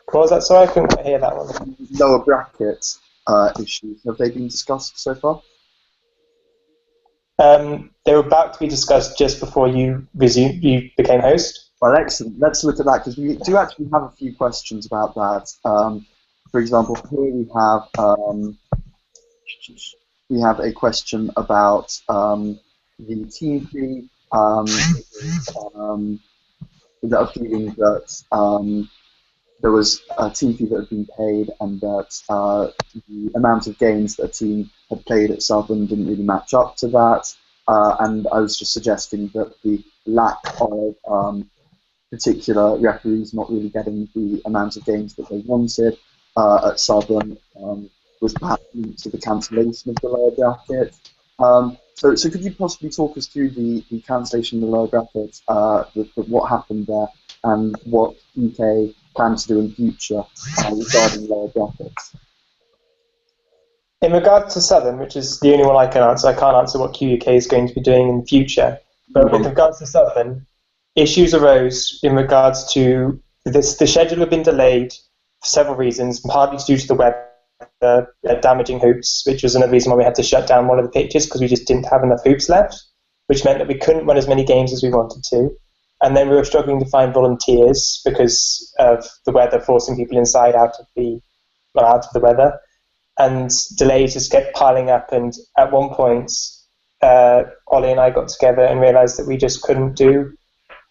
What was that? Sorry, I couldn't quite hear that one. Lower bracket issues, have they been discussed so far? They were about to be discussed just before you became host. Well, excellent. Let's look at that, because we do actually have a few questions about that. For example, here we have a question about the team fee. With a feeling that there was a team fee that had been paid, and that the amount of games that a team had played at Southern didn't really match up to that. And I was just suggesting that the lack of particular referees not really getting the amount of games that they wanted at Southern was perhaps linked to the cancellation of the lower bracket. So could you possibly talk us through the cancellation of the lower bracket, what happened there, and what UK plans to do in future regarding lower brackets? In regard to Southern, which is the only one I can answer, I can't answer what QUK is going to be doing in the future. But with regards to Southern, issues arose in regards to this. The schedule had been delayed for several reasons, partly due to the weather, damaging hoops, which was another reason why we had to shut down one of the pitches, because we just didn't have enough hoops left, which meant that we couldn't run as many games as we wanted to. And then we were struggling to find volunteers because of the weather forcing people inside out of the weather. And delays just kept piling up, and at one point, Ollie and I got together and realised that we just couldn't do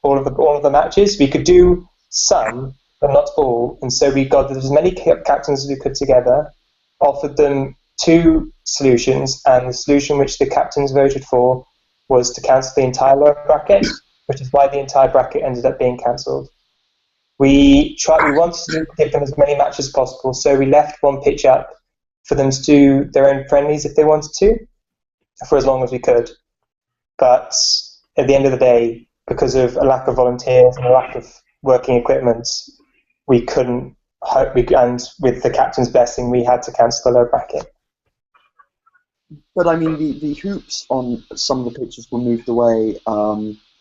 all of the matches. We could do some, but not all, and so we got as many captains as we could together, offered them two solutions, and the solution which the captains voted for was to cancel the entire lower bracket, which is why the entire bracket ended up being cancelled. We wanted to give them as many matches as possible, so we left one pitch up for them to do their own friendlies if they wanted to, for as long as we could. But at the end of the day, because of a lack of volunteers and a lack of working equipment, we couldn't, and with the captain's blessing, we had to cancel the low bracket. But I mean, the hoops on some of the pitches were moved away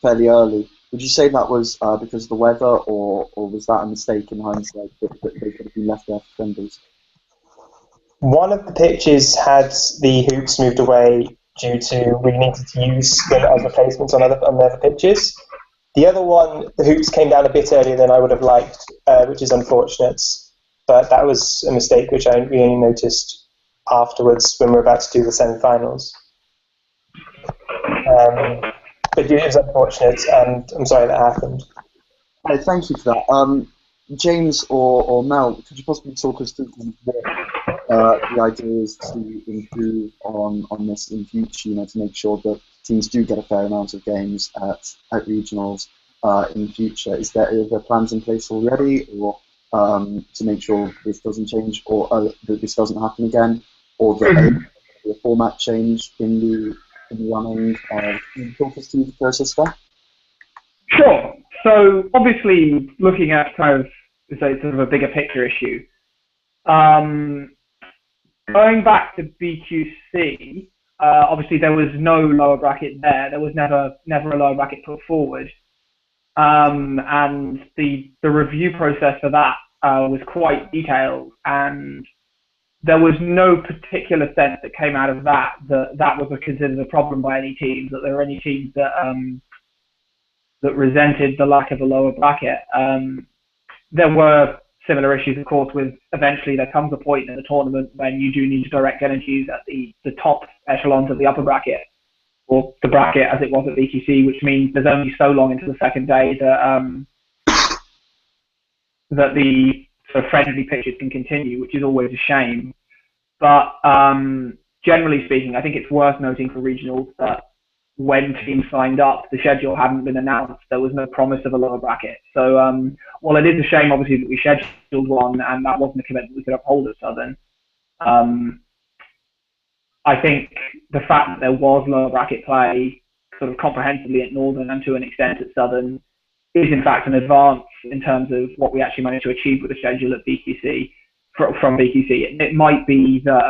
fairly early. Would you say that was because of the weather, or was that a mistake in hindsight that they could have been left there for friendlies? One of the pitches had the hoops moved away due to we needed to use them as replacements on the other pitches. The other one, the hoops came down a bit earlier than I would have liked, which is unfortunate. But that was a mistake which we only noticed afterwards when we were about to do the semi-finals. But it was unfortunate, and I'm sorry that happened. Thank you for that. James or Mel, could you possibly talk us through what the idea is to improve on this in future, to make sure that teams do get a fair amount of games at regionals in future? Are there plans in place already, or to make sure this doesn't change, or that this doesn't happen again, or that a format change in the running? Can you talk us through the process there? Sure. So obviously, looking at kind of sort of a bigger picture issue, going back to BQC, obviously there was no lower bracket there. There was never a lower bracket put forward, and the review process for that was quite detailed, and there was no particular sense that came out of that was considered a problem by any teams, that there were any teams that resented the lack of a lower bracket. There were similar issues, of course, with eventually there comes a point in the tournament when you do need to direct energies at the top echelons of the upper bracket, or the bracket as it was at BQC, which means there's only so long into the second day that the sort of friendly pitches can continue, which is always a shame. But generally speaking, I think it's worth noting for regionals that when teams signed up, the schedule hadn't been announced. There was no promise of a lower bracket. So while it is a shame, obviously, that we scheduled one and that wasn't a commitment we could uphold at Southern, I think the fact that there was lower bracket play sort of comprehensively at Northern and to an extent at Southern is in fact an advance in terms of what we actually managed to achieve with the schedule at BQC, from BQC. It might be that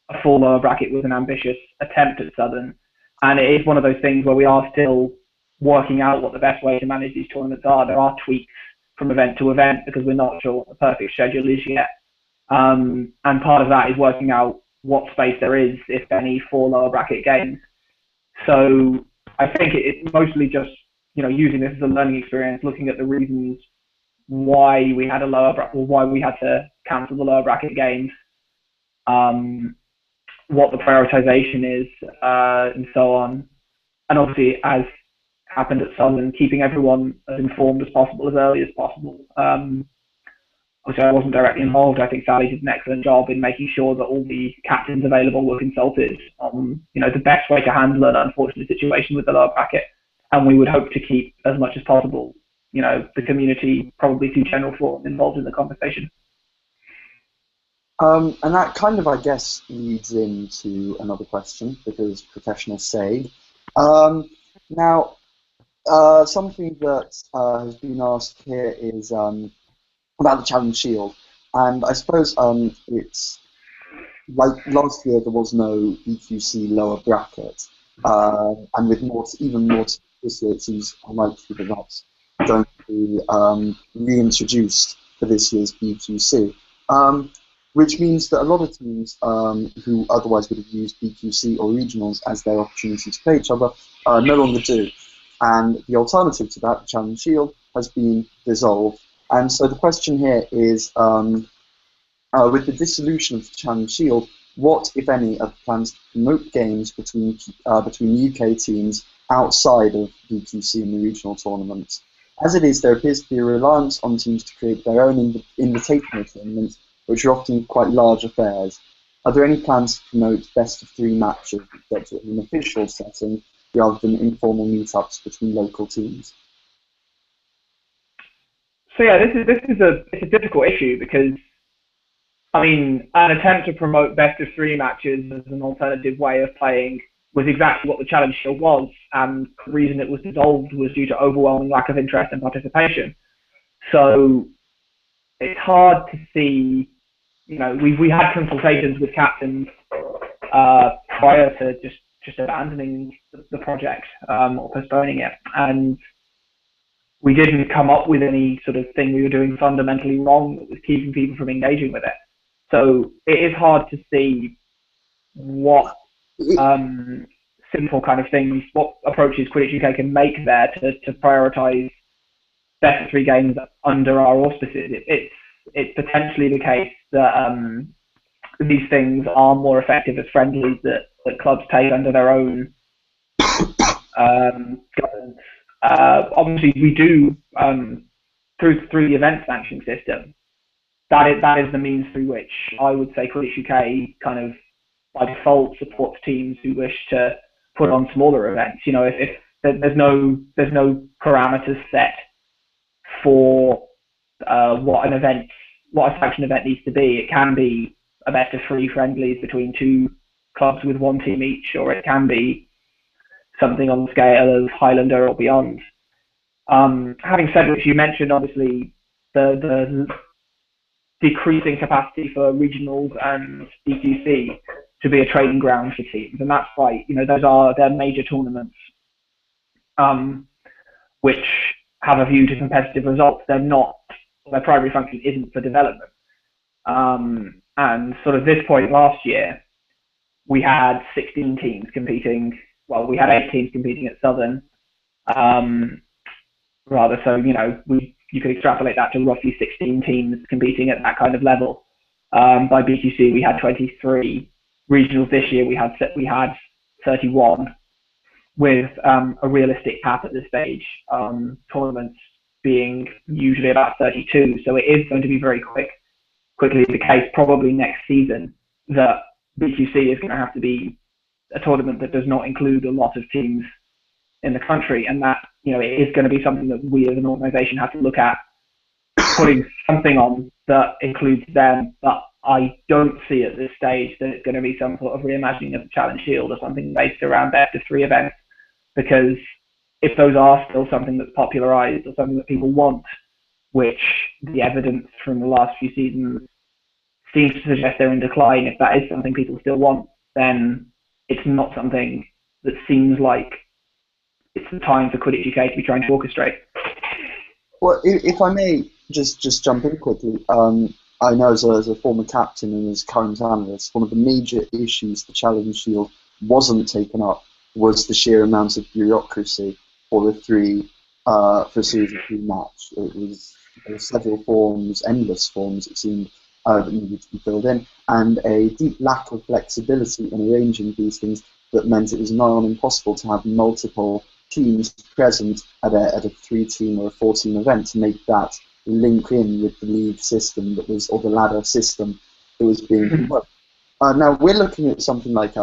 a full lower bracket was an ambitious attempt at Southern, and it is one of those things where we are still working out what the best way to manage these tournaments are. There are tweaks from event to event because we're not sure what the perfect schedule is yet. And part of that is working out what space there is, if any, for lower bracket games. So I think it's mostly just using this as a learning experience, looking at the reasons why we had why we had to cancel the lower bracket games, what the prioritization is, and so on. And obviously, as happened at Southern, keeping everyone as informed as possible, as early as possible. Obviously, I wasn't directly involved. I think Sally did an excellent job in making sure that all the captains available were consulted on, the best way to handle an unfortunate situation with the lower bracket. And we would hope to keep as much as possible, the community, probably through general forum, involved in the conversation. And that kind of, I guess, leads into another question, because professionals say. Now, something that has been asked here is about the Challenge Shield. And I suppose it's like last year there was no BQC lower bracket. And with even more this year, it seems unlikely that that's going to be reintroduced for this year's BQC. Which means that a lot of teams who otherwise would have used BQC or regionals as their opportunity to play each other no longer do. And the alternative to that, the Challenge Shield, has been dissolved. And so the question here is, with the dissolution of the Challenge Shield, what, if any, are the plans to promote games between UK teams outside of BQC and the regional tournaments? As it is, there appears to be a reliance on teams to create their own invitational tournaments, which are often quite large affairs. Are there any plans to promote best-of-3 matches in an official setting rather than informal meetups between local teams? So yeah, it's a difficult issue because, I mean, an attempt to promote best of three matches as an alternative way of playing was exactly what the Challenge Shield was, and the reason it was dissolved was due to overwhelming lack of interest and participation. So it's hard to see, we had consultations with captains prior to just abandoning the project or postponing it, and we didn't come up with any sort of thing we were doing fundamentally wrong that was keeping people from engaging with it. So it is hard to see what simple kind of things, what approaches QuidditchUK can make there to prioritise best of three games under our auspices. It's potentially the case that these things are more effective as friendlies that clubs take under their own governance. Obviously, we do through the event sanctioning system. That is the means through which I would say QuidditchUK kind of by default supports teams who wish to put on smaller events. If there's no parameters set for what a sanctioned event needs to be. It can be a best of three friendlies between two clubs with one team each, or it can be something on the scale of Highlander or beyond. Having said which, you mentioned obviously the decreasing capacity for regionals and DQC to be a training ground for teams, and that's right. Those are their major tournaments, which have a view to competitive results. They're not, their primary function isn't for development. And sort of this point last year, we had 16 teams competing. Well, we had 8 teams competing at Southern. Rather, so you could extrapolate that to roughly 16 teams competing at that kind of level. By BQC, we had 23. Regionals this year, we had 31, with a realistic cap at this stage. Tournaments being usually about 32, so it is going to be very quickly the case, probably next season, that BQC is going to have to be a tournament that does not include a lot of teams in the country, and that it is going to be something that we as an organisation have to look at putting something on that includes them. But I don't see at this stage that it's going to be some sort of reimagining of the Challenge Shield or something based around best of three events, because if those are still something that's popularised or something that people want, which the evidence from the last few seasons seems to suggest they're in decline, if that is something people still want, then it's not something that seems like it's the time for QuidditchUK to be trying to orchestrate. Well, if I may just jump in quickly, I know as a former captain and as current analyst, one of the major issues the Challenge Shield wasn't taken up was the sheer amount of bureaucracy for the Series of 3 match. There were several forms, endless forms it seemed, that needed to be filled in, and a deep lack of flexibility in arranging these things that meant it was nigh on impossible to have multiple teams present at a 3-team or a 4-team event to make that link in with the league system or the ladder system that was being promoted. Now we're looking at something like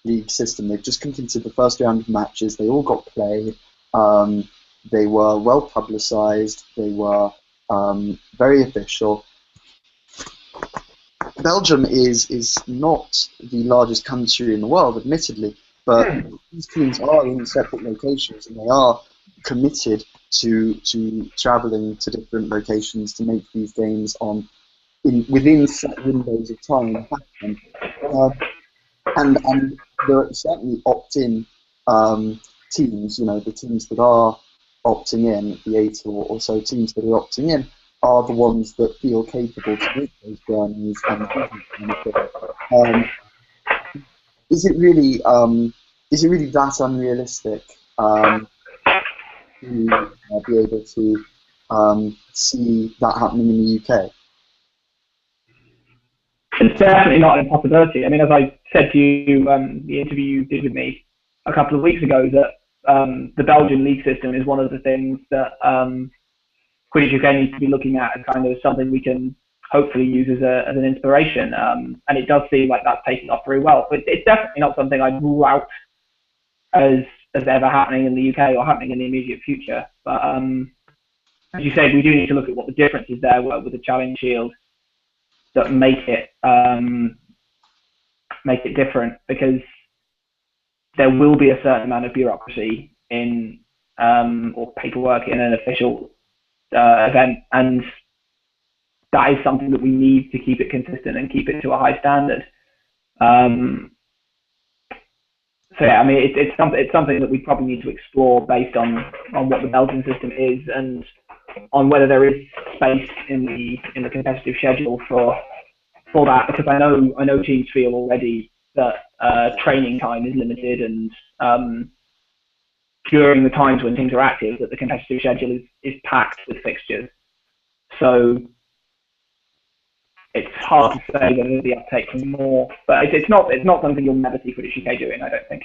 league system. They've just completed the first round of matches. They all got played. They were well publicised. They were very official. Belgium is not the largest country in the world, admittedly, but these teams are in separate locations and they are committed to travelling to different locations to make these games within set windows of time happen. And there are certainly opt-in teams. The teams that are opting in, the 8 or so teams that are opting in, are the ones that feel capable to make those journeys and is it really that unrealistic to be able to see that happening in the UK? It's definitely not an impossibility. I mean, as I said to you, the interview you did with me a couple of weeks ago, that the Belgian league system is one of the things that QuidditchUK needs to be looking at as kind of something we can hopefully use as an inspiration. And it does seem like that's taken off very well. But it's definitely not something I'd rule out as as ever happening in the UK or happening in the immediate future. But as you said, we do need to look at what the differences there were with the Challenge Shield that make it different, because there will be a certain amount of bureaucracy in or paperwork in an official event, and that is something that we need to keep it consistent and keep it to a high standard. So yeah, I mean, it's something that we probably need to explore based on what the Belgian system is, and on whether there is space in the competitive schedule for that, because I know teams feel already that training time is limited, and during the times when teams are active, that the competitive schedule is packed with fixtures. So it's hard to say whether there'll be uptake for more, but it's not something you'll never see QuidditchUK doing, I don't think.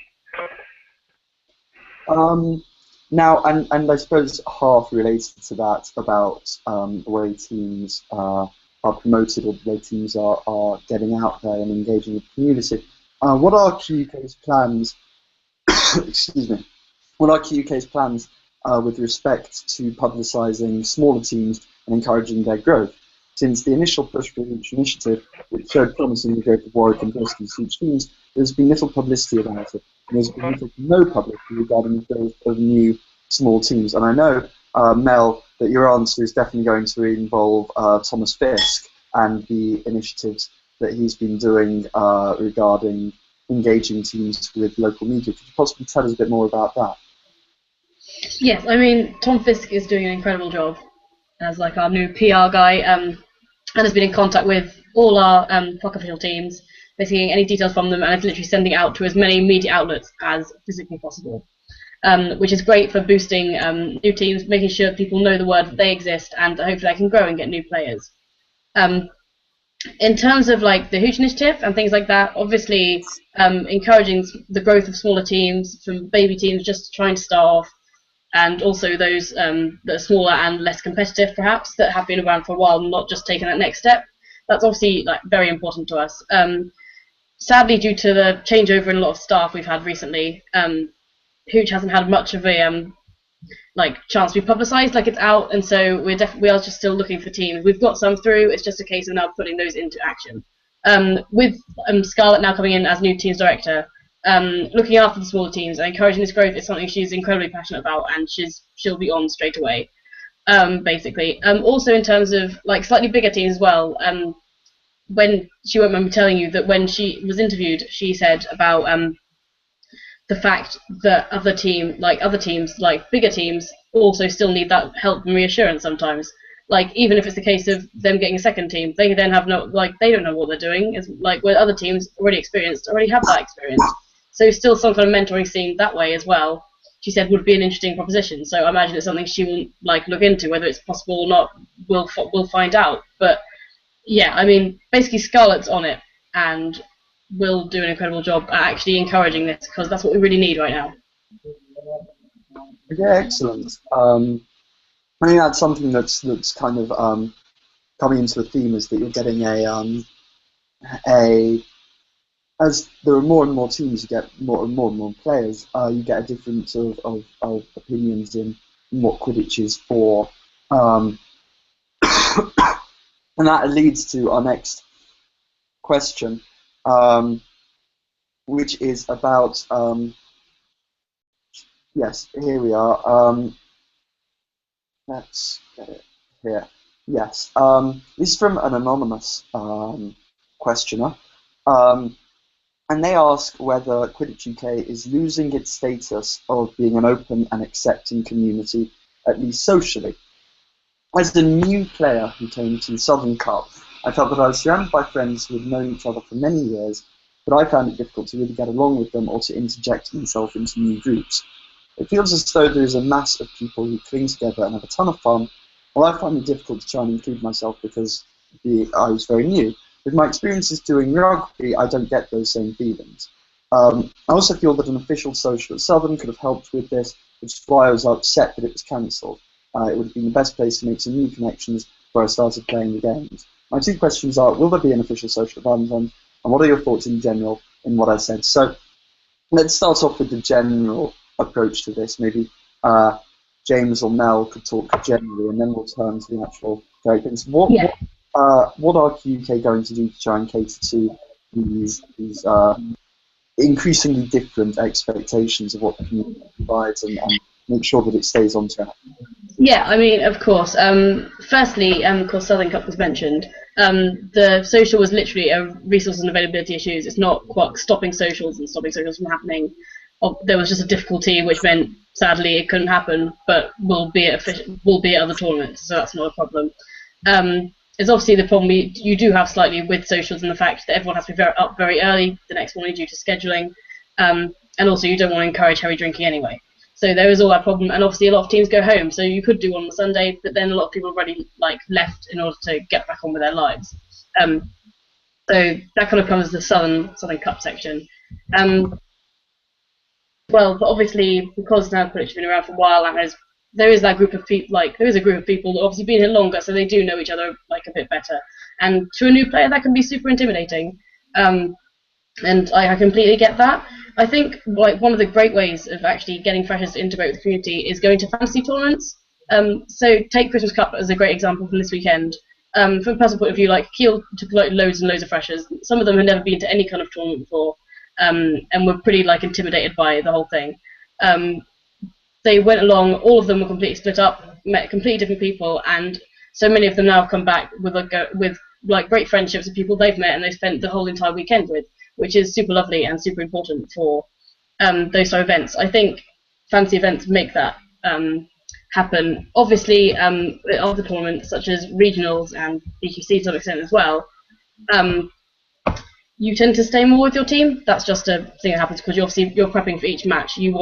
Now, and I suppose half related to that about the way teams are promoted, or the way teams are getting out there and engaging with the community. What are QUK's plans? Excuse me. What are QUK's plans with respect to publicising smaller teams and encouraging their growth? Since the initial push for each initiative, which showed promising the growth of Warwick and Bristol huge teams, there's been little publicity about it, and there's been little to no publicity regarding the growth of new small teams. And I know, Mel, that your answer is definitely going to involve Thomas Fisk and the initiatives that he's been doing regarding engaging teams with local media. Could you possibly tell us a bit more about that? Yes, I mean, Tom Fisk is doing an incredible job as like our new PR guy, and has been in contact with all our PUC official teams, basically getting any details from them, and is literally sending out to as many media outlets as physically possible, which is great for boosting new teams, making sure people know the word that they exist, and hopefully they can grow and get new players. In terms of like the Hooch initiative and things like that, obviously encouraging the growth of smaller teams, from baby teams just trying to start off, and also those that are smaller and less competitive, perhaps, that have been around for a while, not just taking that next step. That's obviously like very important to us. Sadly, due to the changeover in a lot of staff we've had recently, Hooch hasn't had much of a like chance to be publicised, like it's out, and so we are just still looking for teams. We've got some through. It's just a case of now putting those into action. With Scarlett now coming in as new teams director, looking after the smaller teams and encouraging this growth is something she's incredibly passionate about, and she'll be on straight away. Basically, also in terms of like slightly bigger teams as well. When she won't remember telling you that when she was interviewed, she said about the fact that other teams, like bigger teams, also still need that help and reassurance sometimes. Like even if it's the case of them getting a second team, they then have they don't know what they're doing. It's like where other teams already have that experience. So still some kind of mentoring scene that way as well, she said, would be an interesting proposition. So I imagine it's something she will look into. Whether it's possible or not, we'll find out. But yeah, I mean, basically Scarlett's on it and will do an incredible job at actually encouraging this, because that's what we really need right now. Yeah, excellent. I think that's something that's kind of coming into a theme, is that you're getting as there are more and more teams, you get more and more players. You get a difference of opinions in what Quidditch is for, and that leads to our next question, which is about yes, here we are. Let's get it here. Yes, this is from an anonymous questioner. And they ask whether QuidditchUK is losing its status of being an open and accepting community, at least socially. As a new player who came to the Southern Cup, I felt that I was surrounded by friends who had known each other for many years, but I found it difficult to really get along with them or to interject myself into new groups. It feels as though there is a mass of people who cling together and have a ton of fun, while I find it difficult to try and include myself because I was very new. With my experiences doing rugby, I don't get those same feelings. I also feel that an official social at Southern could have helped with this, which is why I was upset that it was cancelled. It would have been the best place to make some new connections before I started playing the games. My two questions are, will there be an official social at Valentine's, and what are your thoughts in general in what I said? So let's start off with the general approach to this. Maybe James or Mel could talk generally, and then we'll turn to the actual things. What are QUK going to do to try and cater to these increasingly different expectations of what the community provides, and make sure that it stays on track? Yeah, I mean, of course. Firstly, of course, Southern Cup was mentioned. The social was literally a resource and availability issues. It's not quite stopping socials and stopping socials from happening. There was just a difficulty, which meant sadly it couldn't happen, but will be at other tournaments, so that's not a problem. It's obviously the problem you do have slightly with socials, and the fact that everyone has to be up very early the next morning due to scheduling, and also you don't want to encourage heavy drinking anyway. So there is all that problem, and obviously a lot of teams go home, so you could do one on Sunday, but then a lot of people already left in order to get back on with their lives. So that kind of covers the Southern Cup section. Well, but obviously because now Quidditch has been around for a while, and there is that group of people, there is a group of people that obviously been here longer, so they do know each other a bit better. And to a new player, that can be super intimidating. And I completely get that. I think one of the great ways of actually getting freshers to integrate with the community is going to fantasy tournaments. So take Christmas Cup as a great example from this weekend. From a personal point of view, Kiel took loads and loads of freshers. Some of them had never been to any kind of tournament before, and were pretty intimidated by the whole thing. They went along. All of them were completely split up, met completely different people, and so many of them now have come back with great friendships with people they've met and they spent the whole entire weekend with, which is super lovely and super important for those sort of events. I think fancy events make that happen. Obviously, other tournaments such as regionals and BQC to some extent as well, you tend to stay more with your team. That's just a thing that happens because you're prepping for each match. You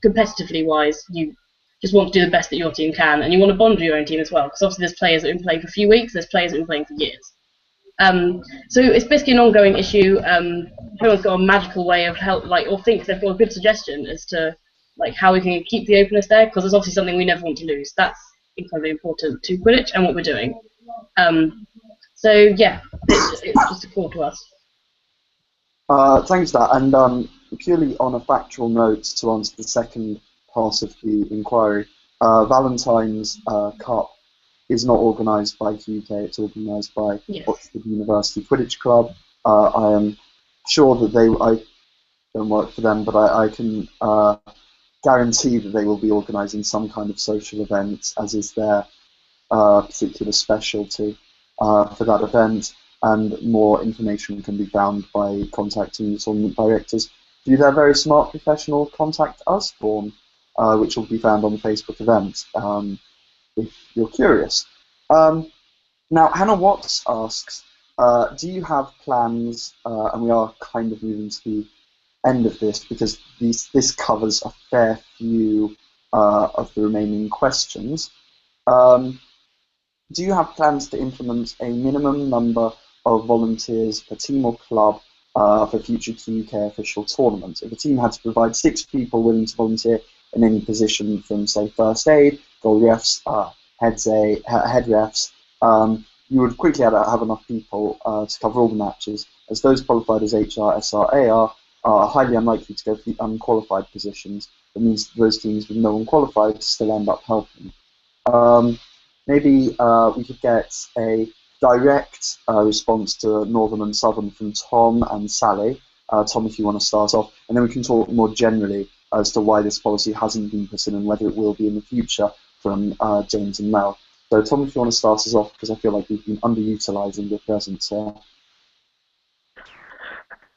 competitively wise, you just want to do the best that your team can, and you want to bond with your own team as well. Because obviously there's players that have been playing for a few weeks, there's players that have been playing for years. So it's basically an ongoing issue. Everyone's got a magical way of or thinks they've got a good suggestion as to how we can keep the openness there, because it's obviously something we never want to lose. That's incredibly important to Quidditch and what we're doing. So yeah, it's just a core to us. Thanks for that. And purely on a factual note, to answer the second part of the inquiry, Valentine's Cup is not organised by QUK, it's organised by Oxford University Quidditch Club. I am sure that I don't work for them, but I can guarantee that they will be organising some kind of social event, as is their particular specialty for that event, and more information can be found by contacting the tournament directors through their very smart professional Contact Us form, which will be found on the Facebook event, if you're curious. Now, Hannah Watts asks, do you have plans, and we are kind of moving to the end of this because this covers a fair few of the remaining questions. Do you have plans to implement a minimum number of volunteers per team or club for future QUK official tournaments? If a team had to provide 6 people willing to volunteer in any position from, say, first aid, goal refs, head refs, you would quickly have enough people to cover all the matches, as those qualified as HR, SR, AR are highly unlikely to go for the unqualified positions. That means that those teams with no one qualified still end up helping. Maybe we could get a direct response to Northern and Southern from Tom and Sally. Tom, if you want to start off, and then we can talk more generally as to why this policy hasn't been put in and whether it will be in the future from James and Mel. So Tom, if you want to start us off, because I feel like we've been underutilising your presence here.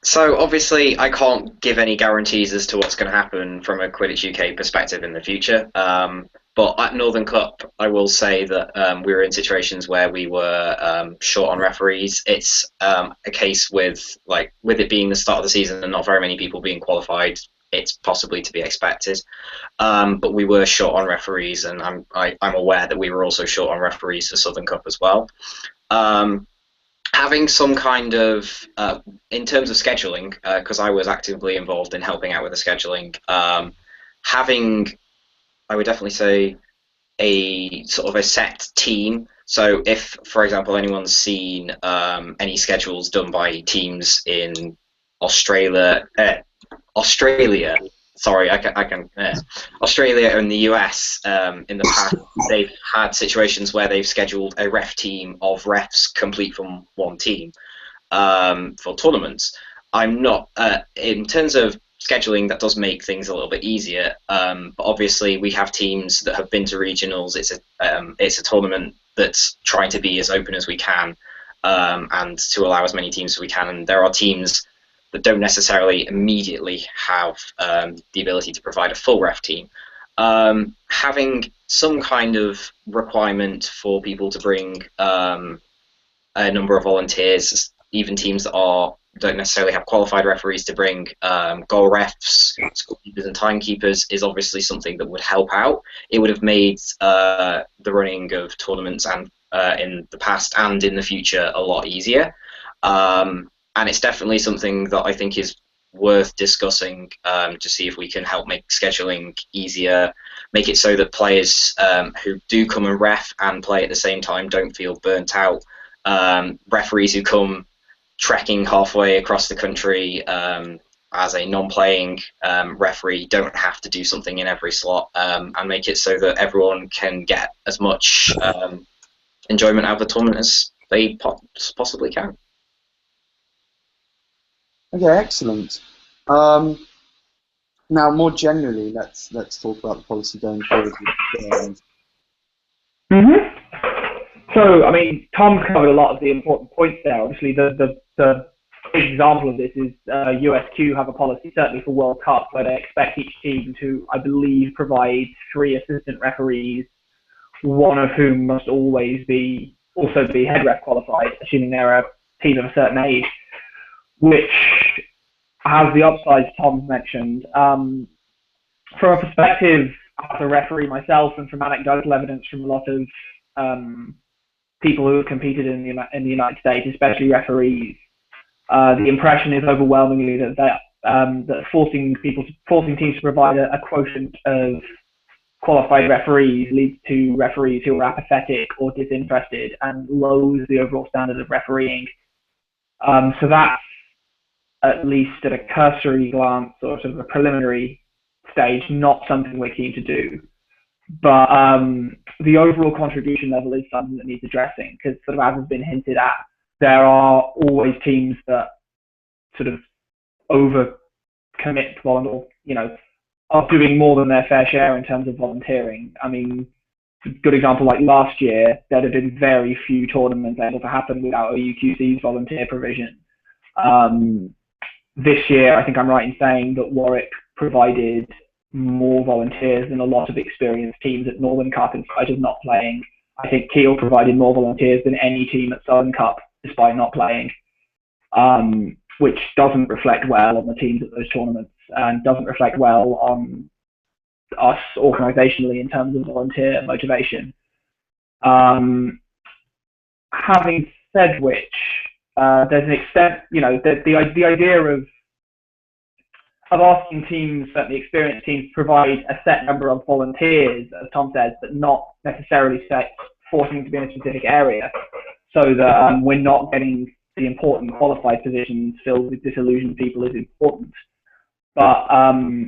So obviously I can't give any guarantees as to what's going to happen from a QuidditchUK perspective in the future. But at Northern Cup, I will say that we were in situations where we were short on referees. It's a case with it being the start of the season and not very many people being qualified, it's possibly to be expected. But we were short on referees, and I'm aware that we were also short on referees for Southern Cup as well. Having some kind of, in terms of scheduling, because I was actively involved in helping out with the scheduling, having, I would definitely say, a sort of a set team. So if, for example, anyone's seen any schedules done by teams in Australia, sorry, I can. Australia and the US in the past, they've had situations where they've scheduled a ref team of refs complete from one team for tournaments. I'm not in terms of scheduling. That does make things a little bit easier. But obviously, we have teams that have been to regionals. It's a tournament that's trying to be as open as we can, and to allow as many teams as we can. And there are teams that don't necessarily immediately have the ability to provide a full ref team. Having some kind of requirement for people to bring a number of volunteers, even teams that don't necessarily have qualified referees, to bring goal refs, scorekeepers and timekeepers, is obviously something that would help out. It would have made the running of tournaments and in the past and in the future a lot easier. And it's definitely something that I think is worth discussing to see if we can help make scheduling easier, make it so that players who do come and ref and play at the same time don't feel burnt out. Referees who come trekking halfway across the country as a non-playing referee don't have to do something in every slot, and make it so that everyone can get as much enjoyment out of the tournament as they possibly can. Okay, excellent. Now, more generally, let's talk about the policy going forward. So, I mean, Tom's covered a lot of the important points there. Obviously, the big example of this is USQ have a policy, certainly for World Cup, where they expect each team to, I believe, provide 3 assistant referees, one of whom must always also be head ref qualified, assuming they're a team of a certain age, which has the upsides Tom's mentioned. From a perspective as a referee myself, and from anecdotal evidence from a lot of people who have competed in the United States, especially referees, the impression is overwhelmingly that forcing teams to provide a quotient of qualified referees leads to referees who are apathetic or disinterested and lowers the overall standard of refereeing. So that's, at least at a cursory glance or sort of a preliminary stage, not something we're keen to do. But the overall contribution level is something that needs addressing, because sort of as has been hinted at, there are always teams that sort of overcommit are doing more than their fair share in terms of volunteering. I mean, a good example, like last year, there'd have been very few tournaments able to happen without OUQC's volunteer provision. This year, I think I'm right in saying that Warwick provided more volunteers than a lot of experienced teams at Northern Cup in spite of not playing. I think Kiel provided more volunteers than any team at Southern Cup despite not playing, which doesn't reflect well on the teams at those tournaments and doesn't reflect well on us organisationally in terms of volunteer motivation. Having said which, there's an extent, the idea of asking teams, certainly experienced teams, to provide a set number of volunteers, as Tom says, but not necessarily forcing them to be in a specific area, so that we're not getting the important qualified positions filled with disillusioned people is important. But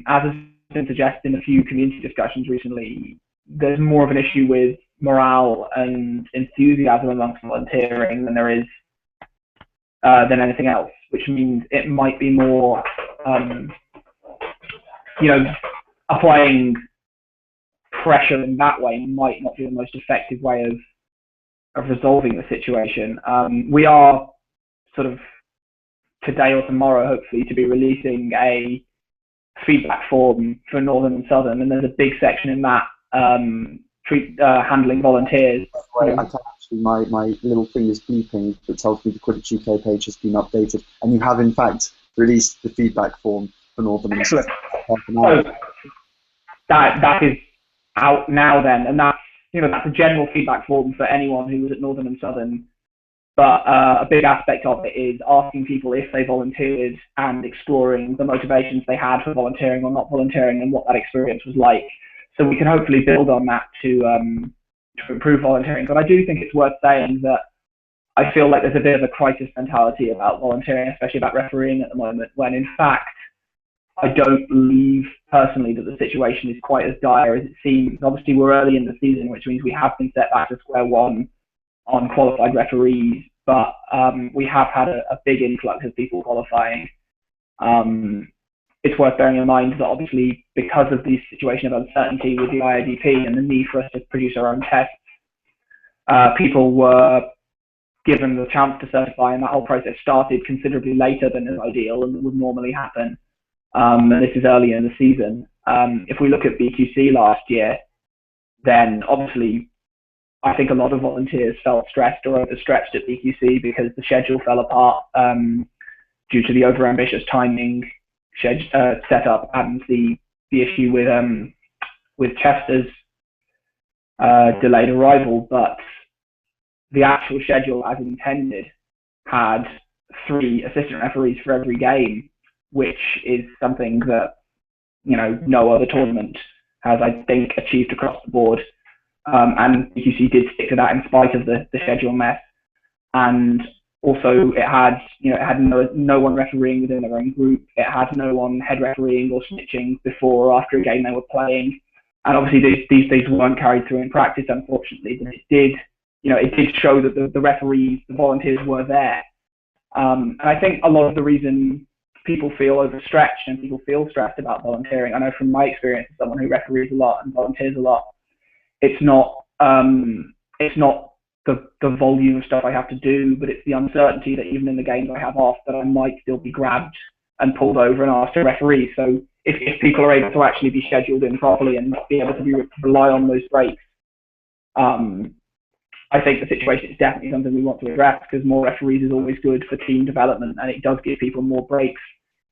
as has been suggested in a few community discussions recently, there's more of an issue with morale and enthusiasm amongst volunteering than there is than anything else, which means it might be more, applying pressure in that way might not be the most effective way of resolving the situation. We are sort of today or tomorrow, hopefully, to be releasing a feedback form for Northern and Southern, and there's a big section in that handling volunteers. Right, I can actually, my little thing is bleeping that tells me the QuidditchUK page has been updated, and you have in fact released the feedback form for Northern and Southern. So that is out now then, and that's a general feedback form for anyone who was at Northern and Southern. But a big aspect of it is asking people if they volunteered and exploring the motivations they had for volunteering or not volunteering and what that experience was like. So we can hopefully build on that to improve volunteering. But I do think it's worth saying that I feel like there's a bit of a crisis mentality about volunteering, especially about refereeing at the moment, when in fact I don't believe personally that the situation is quite as dire as it seems. Obviously, we're early in the season, which means we have been set back to square one on qualified referees, but we have had a big influx of people qualifying. It's worth bearing in mind that obviously because of the situation of uncertainty with the IIDP and the need for us to produce our own tests, people were given the chance to certify, and that whole process started considerably later than is ideal and would normally happen. And this is early in the season. If we look at BQC last year, then obviously I think a lot of volunteers felt stressed or overstretched at BQC because the schedule fell apart due to the overambitious timing setup and the issue with Chester's delayed arrival. But the actual schedule, as intended, had 3 assistant referees for every game, which is something that no other tournament has, I think, achieved across the board. And BQC did stick to that in spite of the schedule mess. And also, it had no one refereeing within their own group. It had no one head refereeing or snitching before or after a game they were playing. And obviously, these things weren't carried through in practice, unfortunately. But it did show that the referees, the volunteers, were there. And I think a lot of the reason people feel overstretched and people feel stressed about volunteering, I know from my experience as someone who referees a lot and volunteers a lot, it's not the volume of stuff I have to do, but it's the uncertainty that even in the games I have off, that I might still be grabbed and pulled over and asked to referee. So if people are able to actually be scheduled in properly and not be able to rely on those breaks, I think the situation is definitely something we want to address, because more referees is always good for team development, and it does give people more breaks,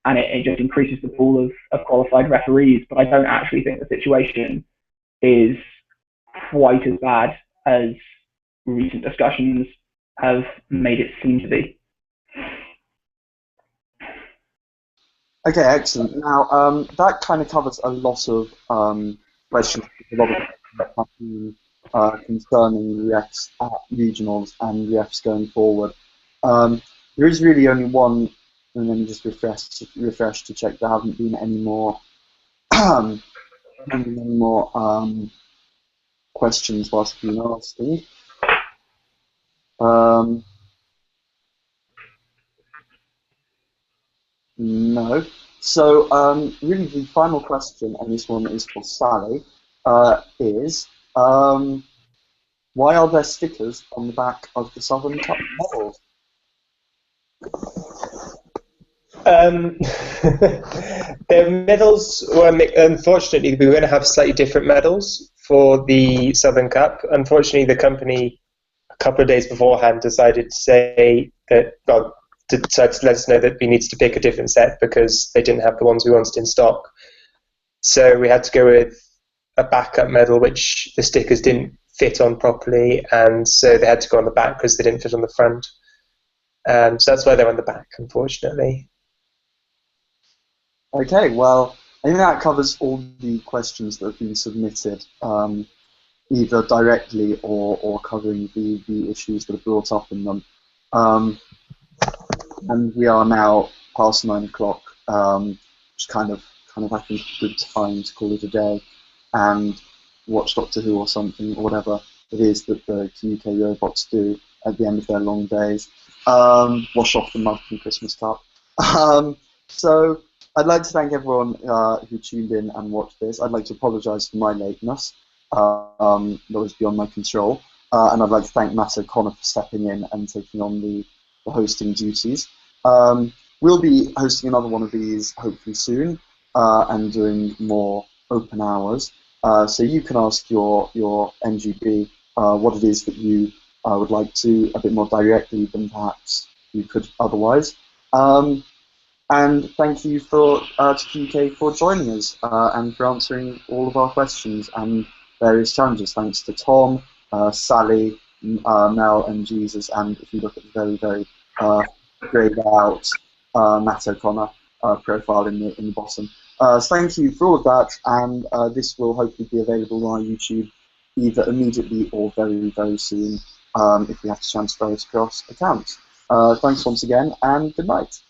and it just increases the pool of qualified referees. But I don't actually think the situation is quite as bad as recent discussions have made it seem to be. Okay, excellent. Now, that kind of covers a lot of questions, a lot of concerning refs at regionals and refs going forward. There is really only one, and then just refresh to check there haven't been any more questions whilst being asking. No. So really the final question, and this one is for Sally, is why are there stickers on the back of the Southern Cup medals? The medals were, unfortunately, we were going to have slightly different medals for the Southern Cup. Unfortunately, the company, a couple of days beforehand, decided to say that, well, decided to let us know that we needed to pick a different set because they didn't have the ones we wanted in stock. So we had to go with a backup medal, which the stickers didn't fit on properly, and so they had to go on the back because they didn't fit on the front. So that's why they're on the back, unfortunately. Okay, well, I think that covers all the questions that have been submitted, either directly or covering the issues that are brought up in them. And we are now past 9 o'clock, which kind of I think a good time to call it a day and watch Doctor Who or something, or whatever it is that the QUK robots do at the end of their long days. Wash off the mud from Christmas Cup. So I'd like to thank everyone who tuned in and watched this. I'd like to apologise for my lateness. That was beyond my control. And I'd like to thank Matt O'Connor for stepping in and taking on the hosting duties. We'll be hosting another one of these hopefully soon and doing more open hours. So you can ask your NGB what it is that you would like to a bit more directly than perhaps you could otherwise. And thank you to QUK for joining us and for answering all of our questions and various challenges. Thanks to Tom, Sally, Mel, and Jesus, and if you look at the very, very grayed out Matt O'Connor profile in the bottom. So thank you for all of that, and this will hopefully be available on YouTube either immediately or very, very soon if we have to transfer it across accounts. Thanks once again, and good night.